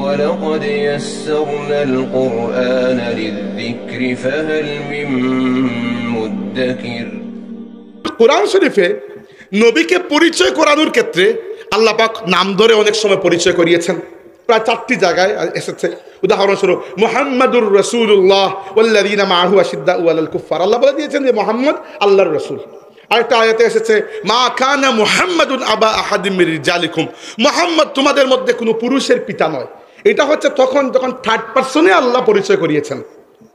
ولقد يسرنا القرآن للذكر فهل من مدكر। কোরআন শরীফে নবীকে পরিচয় করানোর ক্ষেত্রে আল্লাহ পাক নাম ধরে অনেক সময় পরিচয় করিয়েছেন, প্রায় 4টি জায়গায় এসেছে। উদাহরণস্বরূপ মুহাম্মাদুর রাসূলুল্লাহ ওয়াল্লাযীনা মাআহু আশিদ্দাউ আলাল কুফার, আল্লাহ বলে দিয়েছেন যে মুহাম্মদ আল্লাহর রাসূল। আরেকটা আয়াতে এসেছে মা কানা মুহাম্মাদুন আবা আহাদিম মির রিজালিকুম, মুহাম্মদ তোমাদের মধ্যে কোনো পুরুষের পিতা নয়। এটা হচ্ছে তখন যখন থার্ড পারসনে আল্লাহ পরিচয় করিয়েছেন।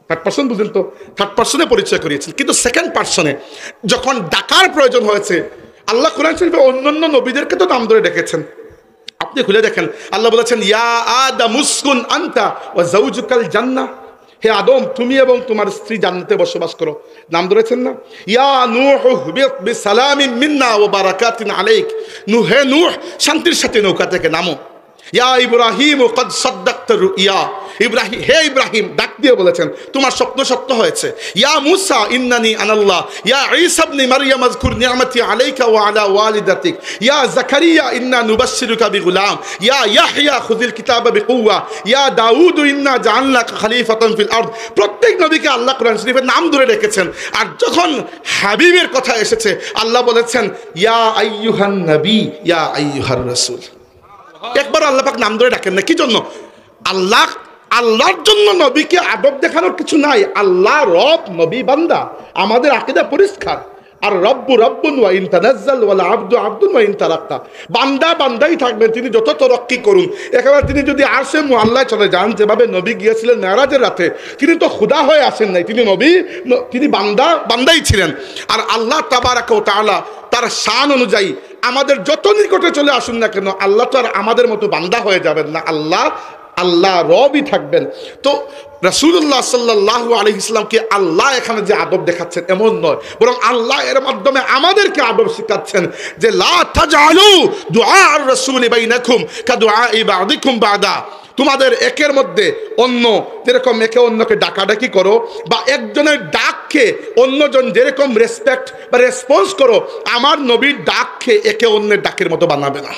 থার্ড পারসন বুঝেন তো, থার্ড পারসনে পরিচয় করিয়েছেন। কিন্তু সেকেন্ড পারসনে যখন ডাকার প্রয়োজন হয়েছে, আল্লাহ কোরআন শরীফে অন্যান্য নবীদেরকে তো নাম ধরে ডেকেছেন। আপনি খুলে দেখেন, আল্লাহ বলেছেন ইয়া আদম উসকুন আনতা ওয়া যাওজুকাল জান্নাহ, হে আদম তুমি এবং তোমার স্ত্রী জান্নাতে বসবাস করো, নাম ধরেছেন না। ইয়া নূহ ইহবিত বিসালামিন মিন্না ওয়া বারাকাতিন আলাইক, নূহ হে নূহ শান্তির সাথে নৌকা থেকে নামো। ইয়া ইব্রাহিম ক্বাদ সাদ্দাকতা রুইয়া, ইব্রাহিম হে ইব্রাহিম ডাক দিয়ে বলেছেন তোমার স্বপ্ন সত্য হয়েছে। ইয়া মূসা ইন্নানি আনাল্লাহ, ইয়া ঈসা ইবনে মারইয়াম আযকুর নি'মাতি আলাইকা ওয়া আলা ওয়ালিদাতিক, ইয়া যাকারিয়া ইন্না নুবাশশিরুকা বিগুলাম, ইয়া ইয়াহইয়া খুযিল কিতাবা বিকুওয়া, ইয়া দাউদ ইন্না জাআলনাকা খলিফাতান ফিল আরদ। প্রত্যেক নবীকে আল্লাহ কোরআন শরীফে নাম ধরে রেখেছেন। আর যখন হাবিবের কথা এসেছে আল্লাহ বলেছেন ইয়া আইয়ুহান নবী ইয়া আইয়ুহার রাসূল। একবার আল্লাহ পাক নাম ধরে ডাকেন না, কি জন্য? আল্লাহর জন্য নবীকে আদব দেখানোর কিছু নাই। আল্লাহ রব, নবী বান্দা। আমাদের আকীদা পরিষ্কার। আর রব্বু রব্বুন ওয়া ইন তানাজ্জাল ওয়াল আবদু আবদুন ওয়া ইন তারাক্কা, বান্দা বান্দাই থাকবেন, তিনি যত তরক্কি করুন। একেবারে তিনি যদি আরশে মুআল্লায় চলে যান, যেভাবে নবী গিয়েছিলেন মেরাজের রাতে, তিনি তো খোদা হয়ে আসেন নাই, তিনি নবী, তিনি বান্দাই ছিলেন। আর আল্লাহ তাবারাকা ওয়া তাআলা তার শান অনুযায়ী আমাদের যত নিকটে চলে আসুন না কেন, আল্লাহ তো আর আমাদের মতো বান্দা হয়ে যাবেন না, আল্লাহ রবই থাকবেন। তো রাসূলুল্লাহ সাল্লাল্লাহু আলাইহি ওয়াসাল্লামকে আল্লাহ এখানে যে আদব দেখাচ্ছেন এমন নয়, বরং আল্লাহ এর মাধ্যমে আমাদেরকে আদব শেখাচ্ছেন যে লা তাজআলু দুআ আর রাসূলি বাইনাকুম কাদুআই বা'দিকুম বা'দা, তোমাদের একের মধ্যে অন্য যেরকম একে অন্যকে ডাকাডাকি করো, বা একজনের ডাককে অন্যজন যেরকম রেসপেক্ট বা রেসপন্স করো, আমার নবীর ডাককে একে অন্যের ডাকের মতো বানাবে না।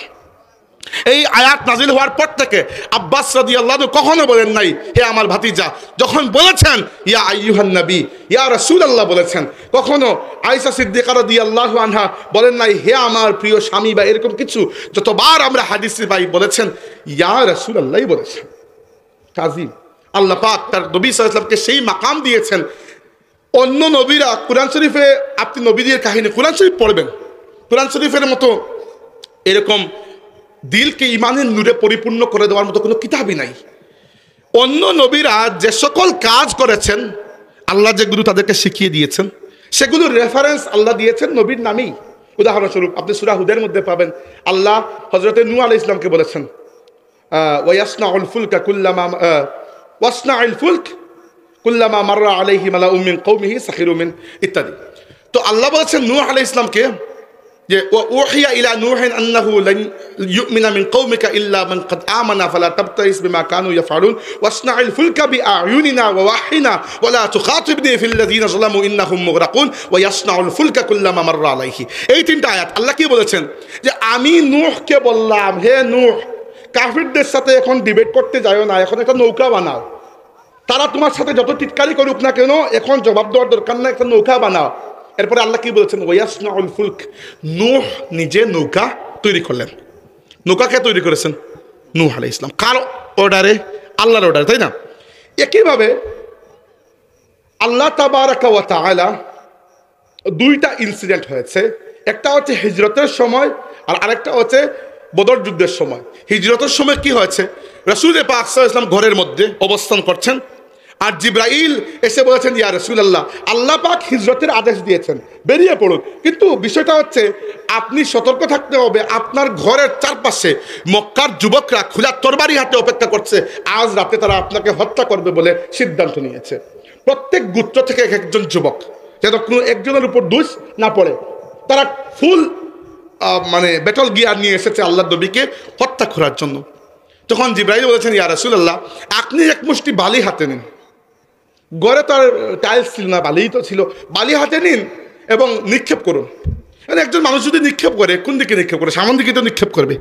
এই আয়াত নাজিল হওয়ার পর থেকে আব্বাস রাদিয়াল্লাহু আনহু কখনো বলেন নাই হে আমার ভাতিজা, যখন বলেছেন ইয়া আইয়ুহান নবী ইয়া রাসূলুল্লাহ বলেছেন। কখনো আয়েশা সিদ্দিকা রাদিয়াল্লাহু আনহা বলেন নাই হে আমার প্রিয় স্বামী, বা এরকম কিছু। যতবার আমরা হাদিসে পাই বলেছেন ইয়া রাসূলুল্লাহই বলেছেন। কাজী আল্লাহ পাক তার নবী সাল্লাল্লাহু আলাইহি ওয়াসাল্লামকে সেই মাকাম দিয়েছেন। অন্য নবীরা কোরআন শরীফে, আপনি নবীদের কাহিনী কোরআন শরীফ পড়বেন, কোরআন শরীফের মতো এরকম দিলকে ইমানের নূরে পরিপূর্ণ করে দেওয়ার মতো কোনো কিতাবই নাই। অন্য নবীরা যে সকল কাজ করেছেন, আল্লাহ যেগুলো তাদেরকে শিখিয়ে দিয়েছেন, সেগুলোর রেফারেন্স আল্লাহ দিয়েছেন নবীর নামেই। উদাহরণস্বরূপ আপনি সূরা হুদের মধ্যে পাবেন, আল্লাহ হযরতে নূহ আলাইহিস সালামকে বলেছেন ওয়াসনাউল ফুলকা কুল্লামা মাররা আলাইহি মালাউম মিন কওমিহি সাখিরু মিন ইত্যাদি। তো আল্লাহ বলেছেন নূহ আলাইহিস সালামকে যে ওহিয়া ইলা নূহিন আন্নাহু লান ইউমিনা মিন কওমিকা ইল্লা মান ক্বাদ আমানা ফালা তাবতাইস বিমা কানু ইয়াফআলুন ওয়াসনাইল ফুলকা বিআয়ুনিনা ওয়া ওয়াহিনা ওয়া লা তুখাতিবনি ফিল লাযিনা যালামু ইন্নাহুম মুগরাকুন ওয়া ইয়াসনাউল ফুলকা কুল্লামা মাররা আলাইহি। এই তিনটা আয়াত আল্লাহ কি বলেছেন যে আমি নূহকে বললাম হে নূহ, কাফিরদের সাথে এখন ডিবেট করতে যাও না, এখন একটা নৌকা বানাও। তারা তোমার সাথে যত টিটকারি করুক না কেন, এখন জবাব দেওয়ার দরকার না, একটা নৌকা বানাও। এরপরে আল্লাহ কি বলেছেন ওয়াসনাউল ফুলক, নূহ নিজে নৌকা তৈরি করলেন। নৌকা কে তৈরি করেছেন? নূহ আলাইহিস সালাম। কার অর্ডারে? আল্লাহর অর্ডারে, তাই না? একইভাবে আল্লাহ তাবারাকা ওয়া তাআলা দুইটা ইনসিডেন্ট হয়েছে, একটা হচ্ছে হিজরতের সময় আর আরেকটা হচ্ছে বদর যুদ্ধের সময়। হিজরতের সময় কি হয়েছে? রাসূল পাক সাল্লাল্লাহু আলাইহি ওয়াসাল্লাম ঘরের মধ্যে অবস্থান করছেন, আর জিব্রাইল এসে বলেছেন ইয়া রাসূলুল্লাহ, আল্লাহ পাক হিজরতের আদেশ দিয়েছেন, বেরিয়ে পড়ুন। কিন্তু বিষয়টা হচ্ছে আপনি সতর্ক থাকতে হবে, আপনার ঘরের চারপাশে মক্কার যুবকরা খোলা তরবারি হাতে অপেক্ষা করছে, আজ রাতে তারা আপনাকে হত্যা করবে বলে সিদ্ধান্ত নিয়েছে। প্রত্যেক গোত্র থেকে এক একজন যুবক, যেন কোনো একজনের উপর দোষ না পড়ে, তারা ফুল ব্যাটল গিয়ার নিয়ে এসেছে আল্লাহর নবীকে হত্যা করার জন্য। তখন জিব্রাইল বলেছেন ইয়া রাসূলুল্লাহ, আপনি এক মুষ্টি বালি হাতে নিন, ঘরে তো আর টাইলস ছিল না, বালিই তো ছিল, বালি হাতে নিন এবং নিক্ষেপ করুন। মানে একজন মানুষ যদি নিক্ষেপ করে, কোন দিকে নিক্ষেপ করে? সামনের দিকে তো নিক্ষেপ করবে।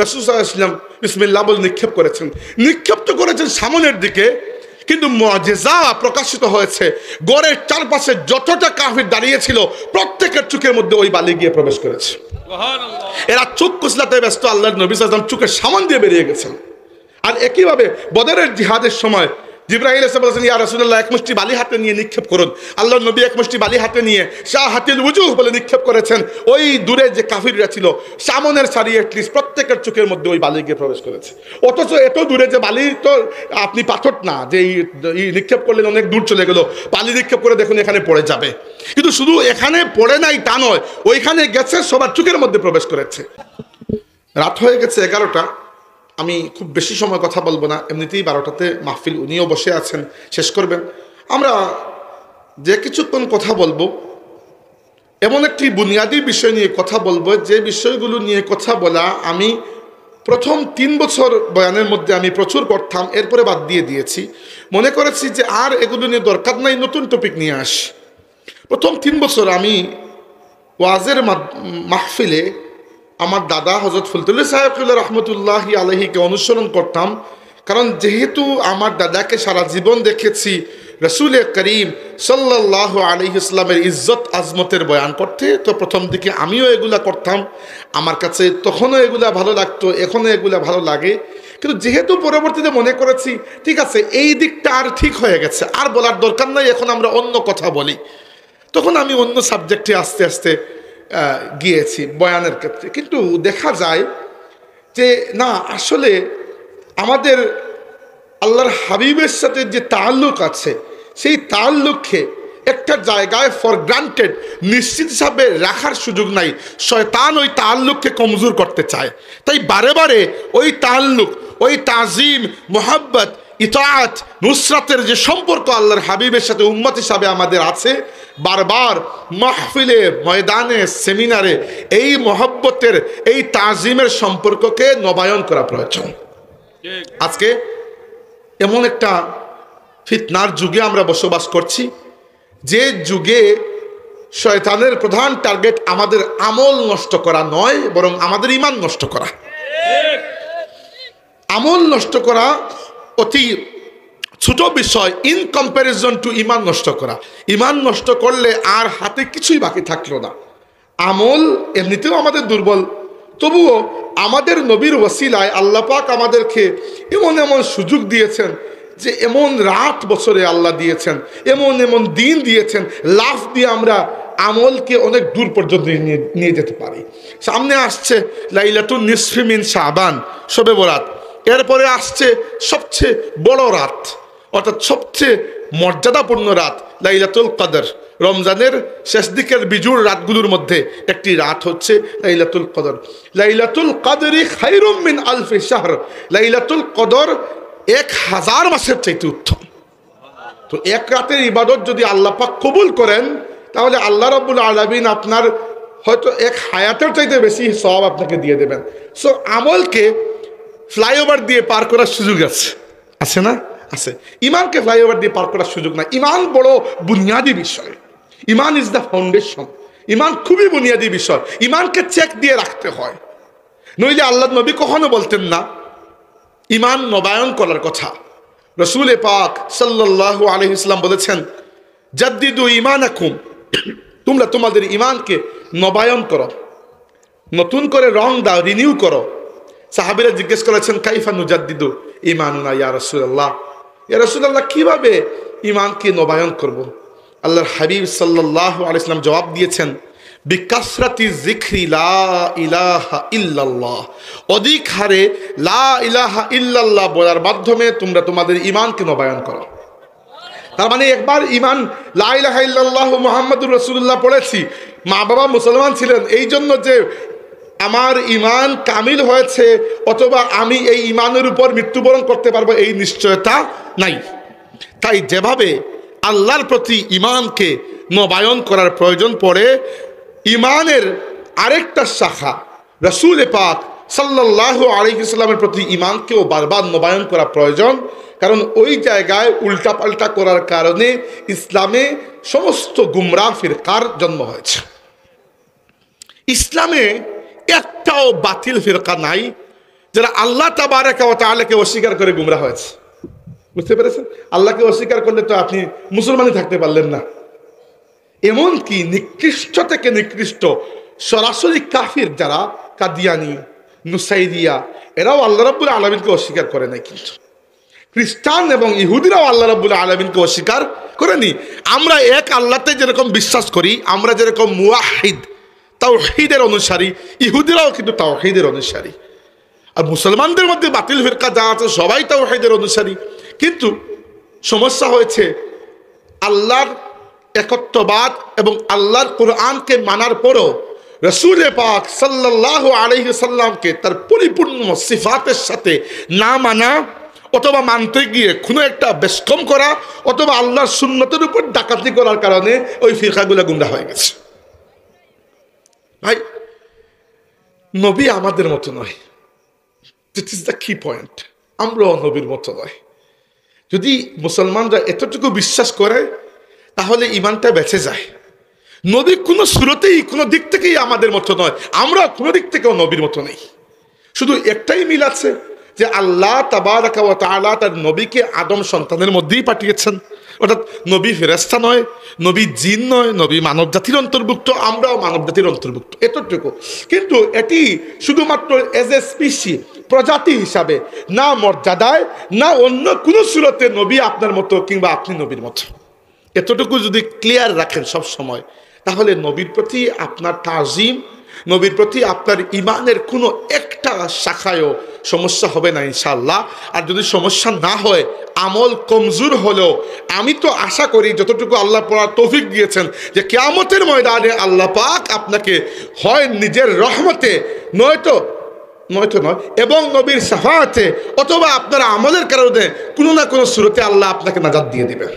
রাসূল সাল্লাল্লাহু আলাইহি ওয়াসাল্লাম বিসমিল্লাহ বলে নিক্ষেপ করেছেন, নিক্ষেপ তো করেছেন সামনের দিকে, কিন্তু মুআজিজা প্রকাশিত হয়েছে গড়ের চারপাশে যতটা কাফির দাঁড়িয়ে ছিল প্রত্যেকের চোখের মধ্যে ওই বালি গিয়ে প্রবেশ করেছে। এরা চোখ কুচলাতে ব্যস্ত, আল্লাহর নবী সাল্লাল্লাহু আলাইহি ওয়াসাল্লাম চোখের সামন দিয়ে বেরিয়ে গেছেন। আর একইভাবে বদরের জিহাদের সময় জিবরাইল এসে বলেছেন, ইয়া রাসূলুল্লাহ, এক মুষ্টি বালি হাতে নিয়ে নিক্ষেপ করুন। আল্লাহর নবী এক মুষ্টি বালি হাতে নিয়ে শাহাতিল ওজুহ বলে নিক্ষেপ করেছেন। ওই দূরে যে কাফিররা ছিল সামনের সারি অ্যাটলিস্ট প্রত্যেকের চোখের মধ্যে ওই বালি গিয়ে প্রবেশ করেছে। অথচ এত দূরে যে বালি, তো আপনি পাথর না যে এই নিক্ষেপ করলেন অনেক দূর চলে গেল, বালি নিক্ষেপ করে দেখুন এখানে পড়ে যাবে। কিন্তু শুধু এখানে পড়ে নাই তা নয়, ওইখানে গেছে সবার চোখের মধ্যে প্রবেশ করেছে। রাত হয়ে গেছে 11টা। আমি খুব বেশি সময় কথা বলবো না, এমনিতেই 12টাতে মাহফিল, উনিও বসে আছেন, শেষ করবেন। আমরা যে কিছুক্ষণ কথা বলবো এমন একটি বুনিয়াদী বিষয় নিয়ে কথা বলবো, যে বিষয়গুলো নিয়ে কথা বলা আমি প্রথম 3 বছর বয়ানের মধ্যে আমি প্রচুর করতাম, এরপরে বাদ দিয়ে দিয়েছি। মনে করেছি যে আর এগুলো নিয়ে দরকার নাই, নতুন টপিক নিয়ে আসি। প্রথম 3 বছর আমি ওয়াজের মাহফিলে আমার দাদা হযরত ফুলতুল্লাহ সাহেবুল্লাহ রহমতুল্লাহি আলাইহিকে অনুসরণ করতাম। কারণ যেহেতু আমার দাদাকে সারা জীবন দেখেছি রাসূল করিম সাল্লাল্লাহু আলাইহি ওয়াসাল্লামের ইজ্জত আজমতের বয়ান করতে, তো প্রথম দিকে আমিও এগুলা করতাম। আমার কাছে তখনও এগুলা ভালো লাগতো, এখনও এগুলা ভালো লাগে। কিন্তু যেহেতু পরবর্তীতে মনে করেছি ঠিক আছে এই দিকটা আর ঠিক হয়ে গেছে, আর বলার দরকার নাই, এখন আমরা অন্য কথা বলি, তখন আমি অন্য সাবজেক্টে আস্তে আস্তে গিয়েছি বয়ানের ক্ষেত্রে। কিন্তু দেখা যায় যে না, আসলে আমাদের আল্লাহর হাবিবের সাথে যে তাল্লুক আছে, সেই তাল্লুককে একটা জায়গায় ফর গ্রান্টেড নিশ্চিত হিসাবে রাখার সুযোগ নাই। শয়তান ওই তাল্লুককে কমজোর করতে চায়। তাই বারে বারে ওই তাল্লুক, ওই তাজিম, মোহাব্বত, ইতাআত, নুসরাতের যে সম্পর্ক আল্লাহর হাবিবের সাথে উম্মত হিসাবে আমাদের আছে, বারবার মাহফিলে, ময়দানে, সেমিনারে এই মোহাব্বতের, এই তাজিমের সম্পর্ককে নবায়ন করা প্রয়োজন। আজকে এমন একটা ফিতনার যুগে আমরা বসবাস করছি, যে যুগে শয়তানের প্রধান টার্গেট আমাদের আমল নষ্ট করা নয়, বরং আমাদের ঈমান নষ্ট করা। আমল নষ্ট করা অতি ছোট বিষয় ইন কম্প্যারিজন টু ঈমান নষ্ট করা। ঈমান নষ্ট করলে আর হাতে কিছুই বাকি থাকলো না। আমল এমনিতেও আমাদের দুর্বল, তবুও আমাদের নবীর ওসিলায় আল্লাহ পাক আমাদেরকে এমন এমন সুযোগ দিয়েছেন, যে এমন রাত বছরে আল্লাহ দিয়েছেন, এমন এমন দিন দিয়েছেন, লাফ দিয়ে আমরা আমলকে অনেক দূর পর্যন্ত নিয়ে যেতে পারি। সামনে আসছে লাইলাতুন নিসফি মিন শাবান, শবে বরাত। এরপরে আসছে সবচেয়ে বড় রাত, অর্থাৎ সবচেয়ে মর্যাদাপূর্ণ রাত লাইলাতুল কদর। রমজানের শেষ দিকের বিজুর রাতগুলোর মধ্যে একটি রাত হচ্ছে লাইলাতুল কদর। লাইলাতুল কদরি খায়রুম মিন আলফি শাহর। লাইলাতুল কদর 1000 মাসের চাইতে উত্তম। তো এক রাতের ইবাদত যদি আল্লাহ পাক কবুল করেন, তাহলে আল্লাহ রাব্বুল আলামিন আপনার হয়তো এক হায়াতের চাইতে বেশি সওয়াব আপনাকে দিয়ে দেবেন। সো আমলকে ফ্লাইওভার দিয়ে পার করার সুযোগ আছে, আছে না? আছে। ইমানকে ফ্লাইওভার দিয়ে পার করার সুযোগ নাই। ইমান বড় বুনিয়াদী বিষয়। ইমান ইজ দ্য ফাউন্ডেশন। ইমান খুবই বুনিয়াদী বিষয়। ইমানকে চেক দিয়ে রাখতে হয়, নইলে আল্লাহ নবী কখনো বলতেন না ইমান নবায়ন করার কথা। রাসূল পাক সাল্লাল্লাহু আলাইহি ওয়াসাল্লাম বলেছেন, জাদ্দিদু ঈমানাকুম, তোমরা তোমাদের ঈমানকে নবায়ন করো, নতুন করে রং দাও, রিনিউ করো। সাহাবীরা জিজ্ঞেস করেছেন, কাইফা নুজাদ্দিদু ঈমানুনা ইয়া রাসূলুল্লাহ, ইয়া রাসূলুল্লাহ কিভাবে ঈমানকে নবায়ন করব? আল্লাহর হাবিব সাল্লাল্লাহু আলাইহি ওয়াসাল্লাম জবাব দিয়েছেন, বিকাসরাতি যিকরি লা ইলাহা ইল্লাল্লাহ, অধিক হারে লা ইলাহা ইল্লাল্লাহ বলার মাধ্যমে তোমরা তোমাদের ঈমানকে নবায়ন করো। তার মানে একবার ঈমান লা ইলাহা ইল্লাল্লাহ মুহাম্মাদুর রাসূলুল্লাহ পড়েছি, মা বাবা মুসলমান ছিলেন, এই জন্য যে আমার ঈমান কামিল হয়েছে অথবা আমি এই ঈমানের উপর মৃত্যুবরণ করতে পারবো এই নিশ্চয়তা নাই। তাই যেভাবে আল্লাহর প্রতি ঈমানকে নবায়ন করার প্রয়োজন পড়ে, ঈমানের আরেকটা শাখা রাসূল পাক সাল্লাল্লাহু আলাইহি ওয়াসাল্লামের প্রতি ঈমানকেও বারবার নবায়ন করা প্রয়োজন। কারণ ওই জায়গায় উল্টাপাল্টা করার কারণে ইসলামে সমস্ত গুমরাহ ফিরকার জন্ম হয়েছে। ইসলামে একটাও বাতিল ফিরকা নাই যারা আল্লাহ তাবারাকা ওয়া তাআলাকে অস্বীকার করে গুমরাহ হয়েছে। বুঝতে পেরেছেন? আল্লাহকে অস্বীকার করলে তো আপনি মুসলমানই থাকতে পারলেন না। এমনকি নিকৃষ্ট থেকে নিকৃষ্ট সরাসরি কাফির যারা কাদিয়ানি, নুসাইরিয়া, এরাও আল্লাহ রাব্বুল আলামিনকে অস্বীকার করে নাই। কিন্তু খ্রিস্টান এবং ইহুদিরাও আল্লাহ রাব্বুল আলামিনকে অস্বীকার করেনি। আমরা এক আল্লাহতে যেরকম বিশ্বাস করি, আমরা যেরকম মুওয়াহিদ তাওহীদের অনুসারী, ইহুদিরাও কিন্তু তাওহীদের অনুসারী। আর মুসলমানদের মধ্যে বাতিল ফিরকা যা আছে সবাই তাওহীদের অনুসারী। কিন্তু সমস্যা হয়েছে আল্লাহর একত্ববাদ এবং আল্লাহর কোরআনকে মানার পরও রাসূল পাক সাল্লাল্লাহু আলাইহি সাল্লামকে তার পরিপূর্ণ সিফাতের সাথে না মানা, অথবা মানতে গিয়ে কোনো একটা বেশকম করা, অথবা আল্লাহর সুন্নতের উপর ডাকাতি করার কারণে ওই ফিরকাগুলো গুমরাহ হয়ে গেছে। ভাই, নবী আমাদের মতো নয়। দিস ইজ দ্য কি পয়েন্ট। আমরাও নবীর মতো নয়। যদি মুসলমানরা এতটুকু বিশ্বাস করে তাহলে ইমানটা বেঁচে যায়। নবী কোনো সুরতেই কোনো দিক থেকেই আমাদের মতো নয়, আমরা কোনো দিক থেকেও নবীর মতো নেই। শুধু একটাই মিল আছে যে আল্লাহ তাবারাকা ওয়া তাআলা তার নবীকে আদম সন্তানের মধ্যেই পাঠিয়েছেন। অর্থাৎ নবী ফেরেশতা নয়, নবী জিন নয়, নবী মানব জাতির অন্তর্ভুক্ত, আমরাও মানব জাতির অন্তর্ভুক্ত, এতটুকু। কিন্তু এটি শুধুমাত্র এজ এ স্পিসি, প্রজাতি হিসাবে, না মর্যাদায়, না অন্য কোনো সুরতে নবী আপনার মতো কিংবা আপনি নবীর মতো। এতটুকু যদি ক্লিয়ার রাখেন সব সময়, তাহলে নবীর প্রতি আপনার তাজিম, নবীর প্রতি আপনার ইমানের কোনো একটা শাখায়ও সমস্যা হবে না ইনশাআল্লাহ। আর যদি সমস্যা না হয়, আমল কমজোর হলেও আমি তো আশা করি যতটুকু আল্লাহ পড়ার তৌফিক দিয়েছেন যে কিয়ামতের ময়দানে আল্লাহ পাক আপনাকে হয় নিজের রহমতে নয়তো নয় এবং নবীর শাফাআতে অথবা আপনার আমলের কারণে কোনো না কোনো সূরতে আল্লাহ আপনাকে নাজাত দিয়ে দিবেন।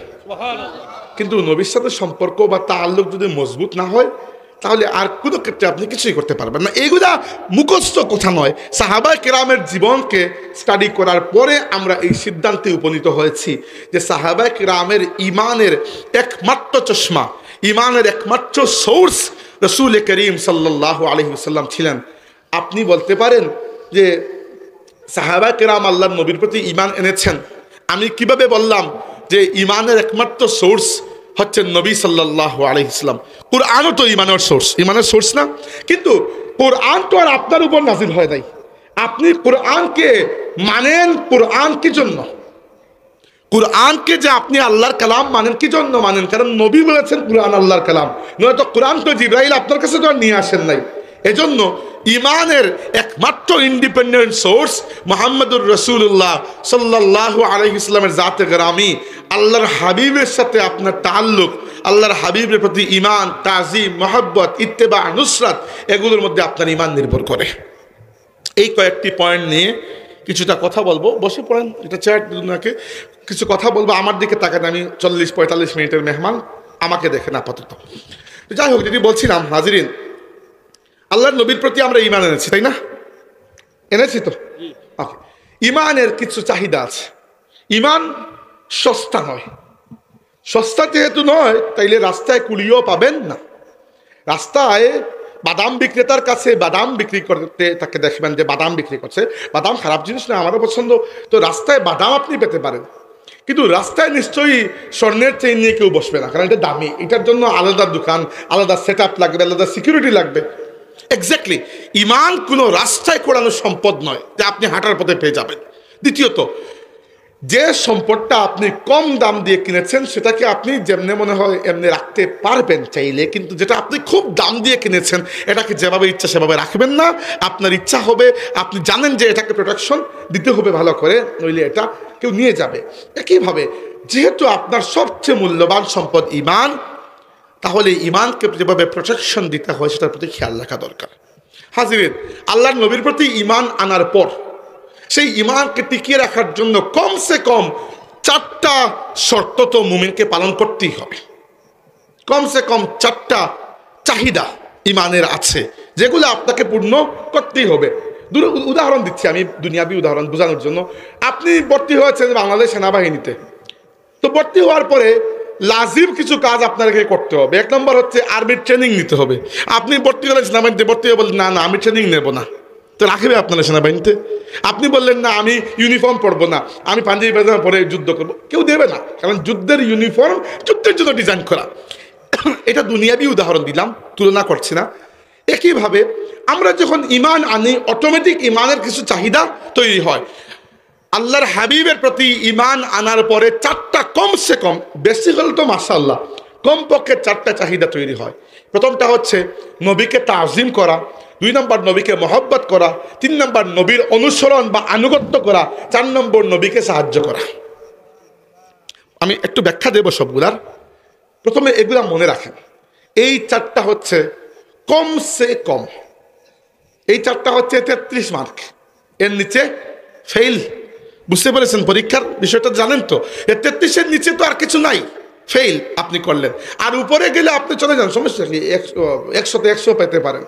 কিন্তু নবীর সাথে সম্পর্ক বা তাআল্লুক যদি মজবুত না হয়, তাহলে আর কোনো ক্ষেত্রে আপনি কিছুই করতে পারবেন না। এইগুলা মুখস্থ কথা নয়। সাহাবায়ে কেরামের জীবনকে স্টাডি করার পরে আমরা এই সিদ্ধান্তে উপনীত হয়েছি যে সাহাবায়ে কেরামের ইমানের একমাত্র চশমা, ইমানের একমাত্র সোর্স রাসূল করিম সাল্লাল্লাহু আলাইহি ওয়াসাল্লাম ছিলেন। আপনি বলতে পারেন যে সাহাবায়ে কেরাম আল্লাহর নবীর প্রতি ঈমান এনেছেন। আমি কিভাবে বললাম যে ঈমানের একমাত্র সোর্স হচ্ছে নবী সাল্লাল্লাহু আলাইহি ওয়াসাল্লাম? কুরআনও তো ঈমানের সোর্স না? কিন্তু কুরআন তো আর আপনার উপর নাজিল হয় নাই। আপনি কুরআনকে মানেন, কুরআন কি জন্য? কুরআনকে যে আপনি আল্লাহর কালাম মানেন কি জন্য মানেন? কারণ নবী বলেছেন কুরআন আল্লাহর কালাম, নয়তো কুরআন তো জিবরাইল আপনার কাছে তো আর নিয়ে আসেন নাই। এজন্য ইমানের একমাত্র ইন্ডিপেন্ডেন্ট সোর্স মুহাম্মদুর রাসূলুল্লাহ সাল্লাল্লাহু আলাইহি ওয়াসাল্লামের জাতে গ্রামী, আল্লাহর হাবিবের সাথে আপনার তাআল্লুক, আল্লাহর হাবিবের প্রতি ঈমান, তাজিম, মহব্বত, ইত্তেবা, নুসরাত, এগুলোর মধ্যে আপনার ঈমান নির্ভর করে। এই কয়েকটি পয়েন্ট নিয়ে কিছুটা কথা বলবো। বসে পড়েন, এটা চেয়ার দুনাকে কিছু কথা বলবো। আমার দিকে তাকান, আমি 40-45 মিনিটের মেহমান, আমাকে দেখেন আপাতত। যাই হোক, যদি বলছিলাম হাজিরিন, আল্লাহর নবীর প্রতি আমরা ঈমান এনেছি, তাই না? এনেছি তো? ওকে। ঈমানের কিছু চাহিদা আছে। ঈমান সস্তা নয়। সস্তা যেহেতু নয়, তাইলে রাস্তায় কুলিও পাবেন না। রাস্তায় বাদাম বিক্রেতার কাছে বাদাম বিক্রি করতে তাকে দেখবেন যে বাদাম বিক্রি করছে। বাদাম খারাপ জিনিস না, আমারও পছন্দ। তো রাস্তায় বাদাম আপনি পেতে পারেন, কিন্তু রাস্তায় নিশ্চয়ই স্বর্ণের চেইন নিয়ে কেউ বসবে না, কারণ এটা দামি। এটার জন্য আলাদা দোকান, আলাদা সেট আপ লাগবে, আলাদা সিকিউরিটি লাগবে। এক্স্যাক্টলি, ঈমান কোনো রাস্তায় কোড়ানো সম্পদ নয় যে আপনি হাঁটার পথে পেয়ে যাবেন। দ্বিতীয়ত, যে সম্পদটা আপনি কম দাম দিয়ে কিনেছেন সেটাকে আপনি যেমনি মনে হয় এমনি রাখতে পারবেন চাইলে, কিন্তু যেটা আপনি খুব দাম দিয়ে কিনেছেন এটাকে যেভাবে ইচ্ছা সেভাবে রাখবেন না। আপনার ইচ্ছা হবে, আপনি জানেন যে এটাকে প্রোটেকশন দিতে হবে ভালো করে, নইলে এটা কেউ নিয়ে যাবে। একইভাবে যেহেতু আপনার সবচেয়ে মূল্যবান সম্পদ ঈমান, তাহলে ঈমানকে যেভাবে প্রোটেকশন দিতে হয় সেটার প্রতি খেয়াল রাখা দরকার। হাজিরিন, আল্লাহর নবীর প্রতি ঈমান আনার পর সেই ঈমানকে টিকিয়ে রাখার জন্য কমসে কম 4টা শর্ত তো মুমিনকে পালন করতেই হবে। কমসে কম 4টা চাহিদা ঈমানের আছে, যেগুলো আপনাকে পূর্ণ করতেই হবে। উদাহরণ দিচ্ছি আমি, দুনিয়াবি উদাহরণ বোঝানোর জন্য। আপনি ভর্তি হয়েছেন বাংলাদেশ সেনাবাহিনীতে। তো ভর্তি হওয়ার পরে লাজিম কিছু কাজ আপনাকে করতে হবে। এক নম্বর হচ্ছে আর্মির ট্রেনিং নিতে হবে। আপনি ভর্তি হলেন সেনাবাহিনীতে, ভর্তি হয়ে বললেন না আমি ট্রেনিং নেব না, তো রাখবে আপনারা সেনাবাহিনীতে? আপনি বললেন না আমি ইউনিফর্ম পরবো না, আমি পাঞ্জাবি পায়জামা পরে যুদ্ধ করবো, কেউ দেবে না। কারণ যুদ্ধের ইউনিফর্ম যুদ্ধের জন্য ডিজাইন করা। এটা দুনিয়াবি উদাহরণ দিলাম, তুলনা করছি না। একইভাবে আমরা যখন ইমান আনি, অটোমেটিক ইমানের কিছু চাহিদা তৈরি হয়। আল্লাহর হাবিবের প্রতি ইমান আনার পরে চারটা, কমসে কম, বেশি হলে তো মাশাআল্লাহ, কমপক্ষে চারটা চাহিদা তৈরি হয়। প্রথমটা হচ্ছে নবীকে তাজিম করা, 2 নম্বর নবীকে মহব্বত করা, 3 নম্বর নবীর অনুসরণ বা আনুগত্য করা, 4 নম্বর নবীকে সাহায্য করা। আমি একটু ব্যাখ্যা দেব সবগুলার। প্রথমে এগুলা মনে রাখেন, এই চারটা হচ্ছে কমসে কম, এই চারটা হচ্ছে 33 মার্ক, এর নিচে ফেল। বুঝতে পেরেছেন পরীক্ষার বিষয়টা? জানেন তো 33-এর নিচে তো আর কিছু নাই, ফেল আপনি করলেন। আর উপরে গেলে আপনি চলে যান, সমস্যা কি, 100-তে 100 পেতে পারেন।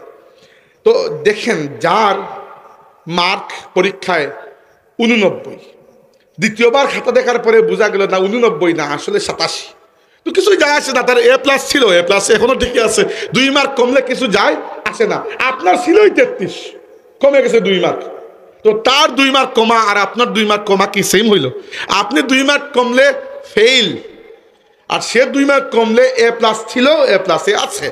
তো দেখেন, যার মার্ক পরীক্ষায় 89, দ্বিতীয়বার খাতা দেখার পরে বোঝা গেল না 89 না, আসলে 87, তো কিছুই যায় আসে না। তার A+ ছিল, A+ এখনো ঠিকই আছে, 2 মার্ক কমলে কিছু যায় আসে না। আপনার ছিলই 33, কমে গেছে 2 মার্ক, তো তার 2 মার্ক কমা আর আপনার 2 মার্ক কমা কি সেম হইল? আপনি 2 মার্ক কমলে ফেল, আর সে 2 মার্ক কমলে A+ ছিল, A+-এ আছে।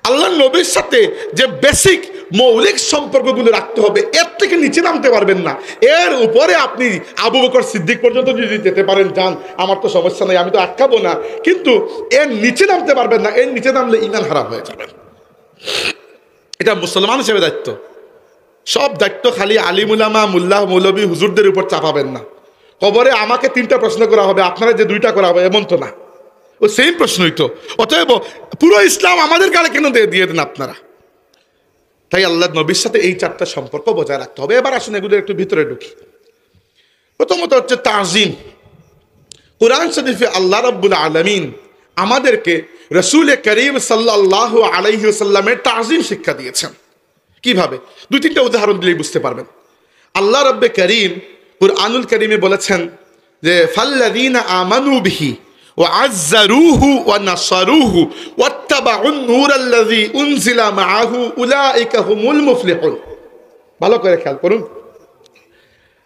আল্লাহ নবীর সাথে যে বেসিক মৌলিক সম্পর্কগুলো রাখতে হবে, এর থেকে নিচে নামতে পারবেন না। এর উপরে আপনি আবু বকর সিদ্দিক পর্যন্ত যদি যেতে পারেন যান, আমার তো সমস্যা নেই, আমি তো আটকাবো না, কিন্তু এর নিচে নামতে পারবেন না। এর নিচে নামলে ঈমান হারাম হয়ে যাবেন। এটা মুসলমান হিসেবে দায়িত্ব। সব দায়িত্ব খালি আলিম উলামা, মুল্লাহ, মৌলবী, হুজুরদের উপর চাপাবেন না। কবরে আমাকে 3টা প্রশ্ন করা হবে, আপনারা যে 2টা করা হবে এমন তো না, ও সেম প্রশ্নই তো। অতএব পুরো ইসলাম আমাদের গালে কেন দিয়ে দেন আপনারা? তাই আল্লাহ নবীর সাথে এই 4টা সম্পর্ক বজায় রাখতে হবে। এবার আসুন এগুলো একটু ভিতরে ঢুকি। প্রথমত হচ্ছে তাজিম। কুরআন শরীফে আল্লাহ রাব্বুল আলামিন আমাদেরকে রাসূল করিম সাল্লাল্লাহু আলাইহি ওয়াসাল্লামের তাজিম শিক্ষা দিয়েছেন। কিভাবে? 2-3টা উদাহরণ দিলেই বুঝতে পারবেন। আল্লাহ রাব্বে করিম কুরআনুল কারীমে বলেছেন যে ফাল্লাযীনা আমানু বিহি ওয়া আযযারুহু ওয়া নাসারুহু ওয়াত্তাবাউন নূরাল্লাযী উনজিলা মাআহু উলাইকা হুমুল মুফলিহুন। ভালো করে খেয়াল করুন,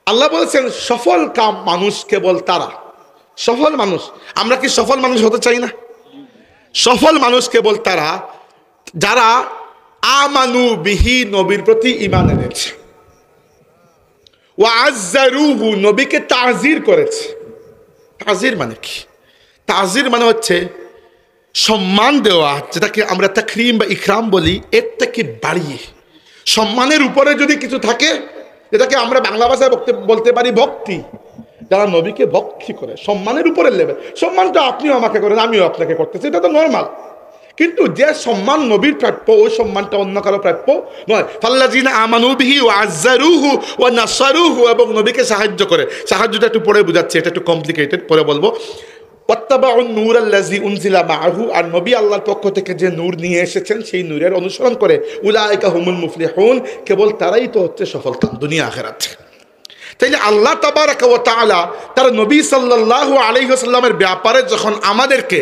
আল্লাহ বলেছেন সফল কাম মানুষ কেবল তারা। সফল মানুষ, আমরা কি সফল মানুষ হতে চাই না? সফল মানুষ কেবল তারা যারা আমানু বিহি, নবীর প্রতি ঈমান এনেছে, ওয়া আযযারুহু, নবীকে তাজির করেছে। তাজির মানে কি? তাজির মানে হচ্ছে সম্মান দেওয়া, যেটাকে আমরা তাকরিম বা ইকরাম বলি, এর থেকে বাড়িয়ে সম্মানের উপরে যদি কিছু থাকে, যেটাকে আমরা বাংলা ভাষায় বলতে পারি ভক্তি। যারা নবীকে ভক্তি করে, সম্মানের উপরের লেভেল। সম্মানটা আপনিও আমাকে করেন, আমিও আপনাকে করতেছি, এটা তো নর্মাল। কিন্তু যে সম্মান নবীর প্রাপ্য, ওই সম্মানটা অন্য কারো প্রাপ্য নয়। ফাল্লাযীনা আমানু বিহি ওয়া আযযারুহু ওয়া নাসারুহু, এবং নবীকে সাহায্য করে। সাহায্যটা একটু পরে বুঝাচ্ছি, এটা একটু কমপ্লিকেটেড, পরে বলবো। ওয়াত্তাবাউন নূরাল্লাযী উনজিলা মাআহু, আর নবী আল্লাহর পক্ষ থেকে যে নূর নিয়ে এসেছেন সেই নূরের অনুসরণ করে। উলাইকা হুমুল মুফলিহুন, কেবল তারাই তো হচ্ছে সফলকাম দুনিয়া আখিরাতে। তাইলে আল্লাহ তাবারাকা ওয়া তাআলা তার নবী সাল্লাল্লাহু আলাইহি ওয়াসাল্লামের ব্যাপারে যখন আমাদেরকে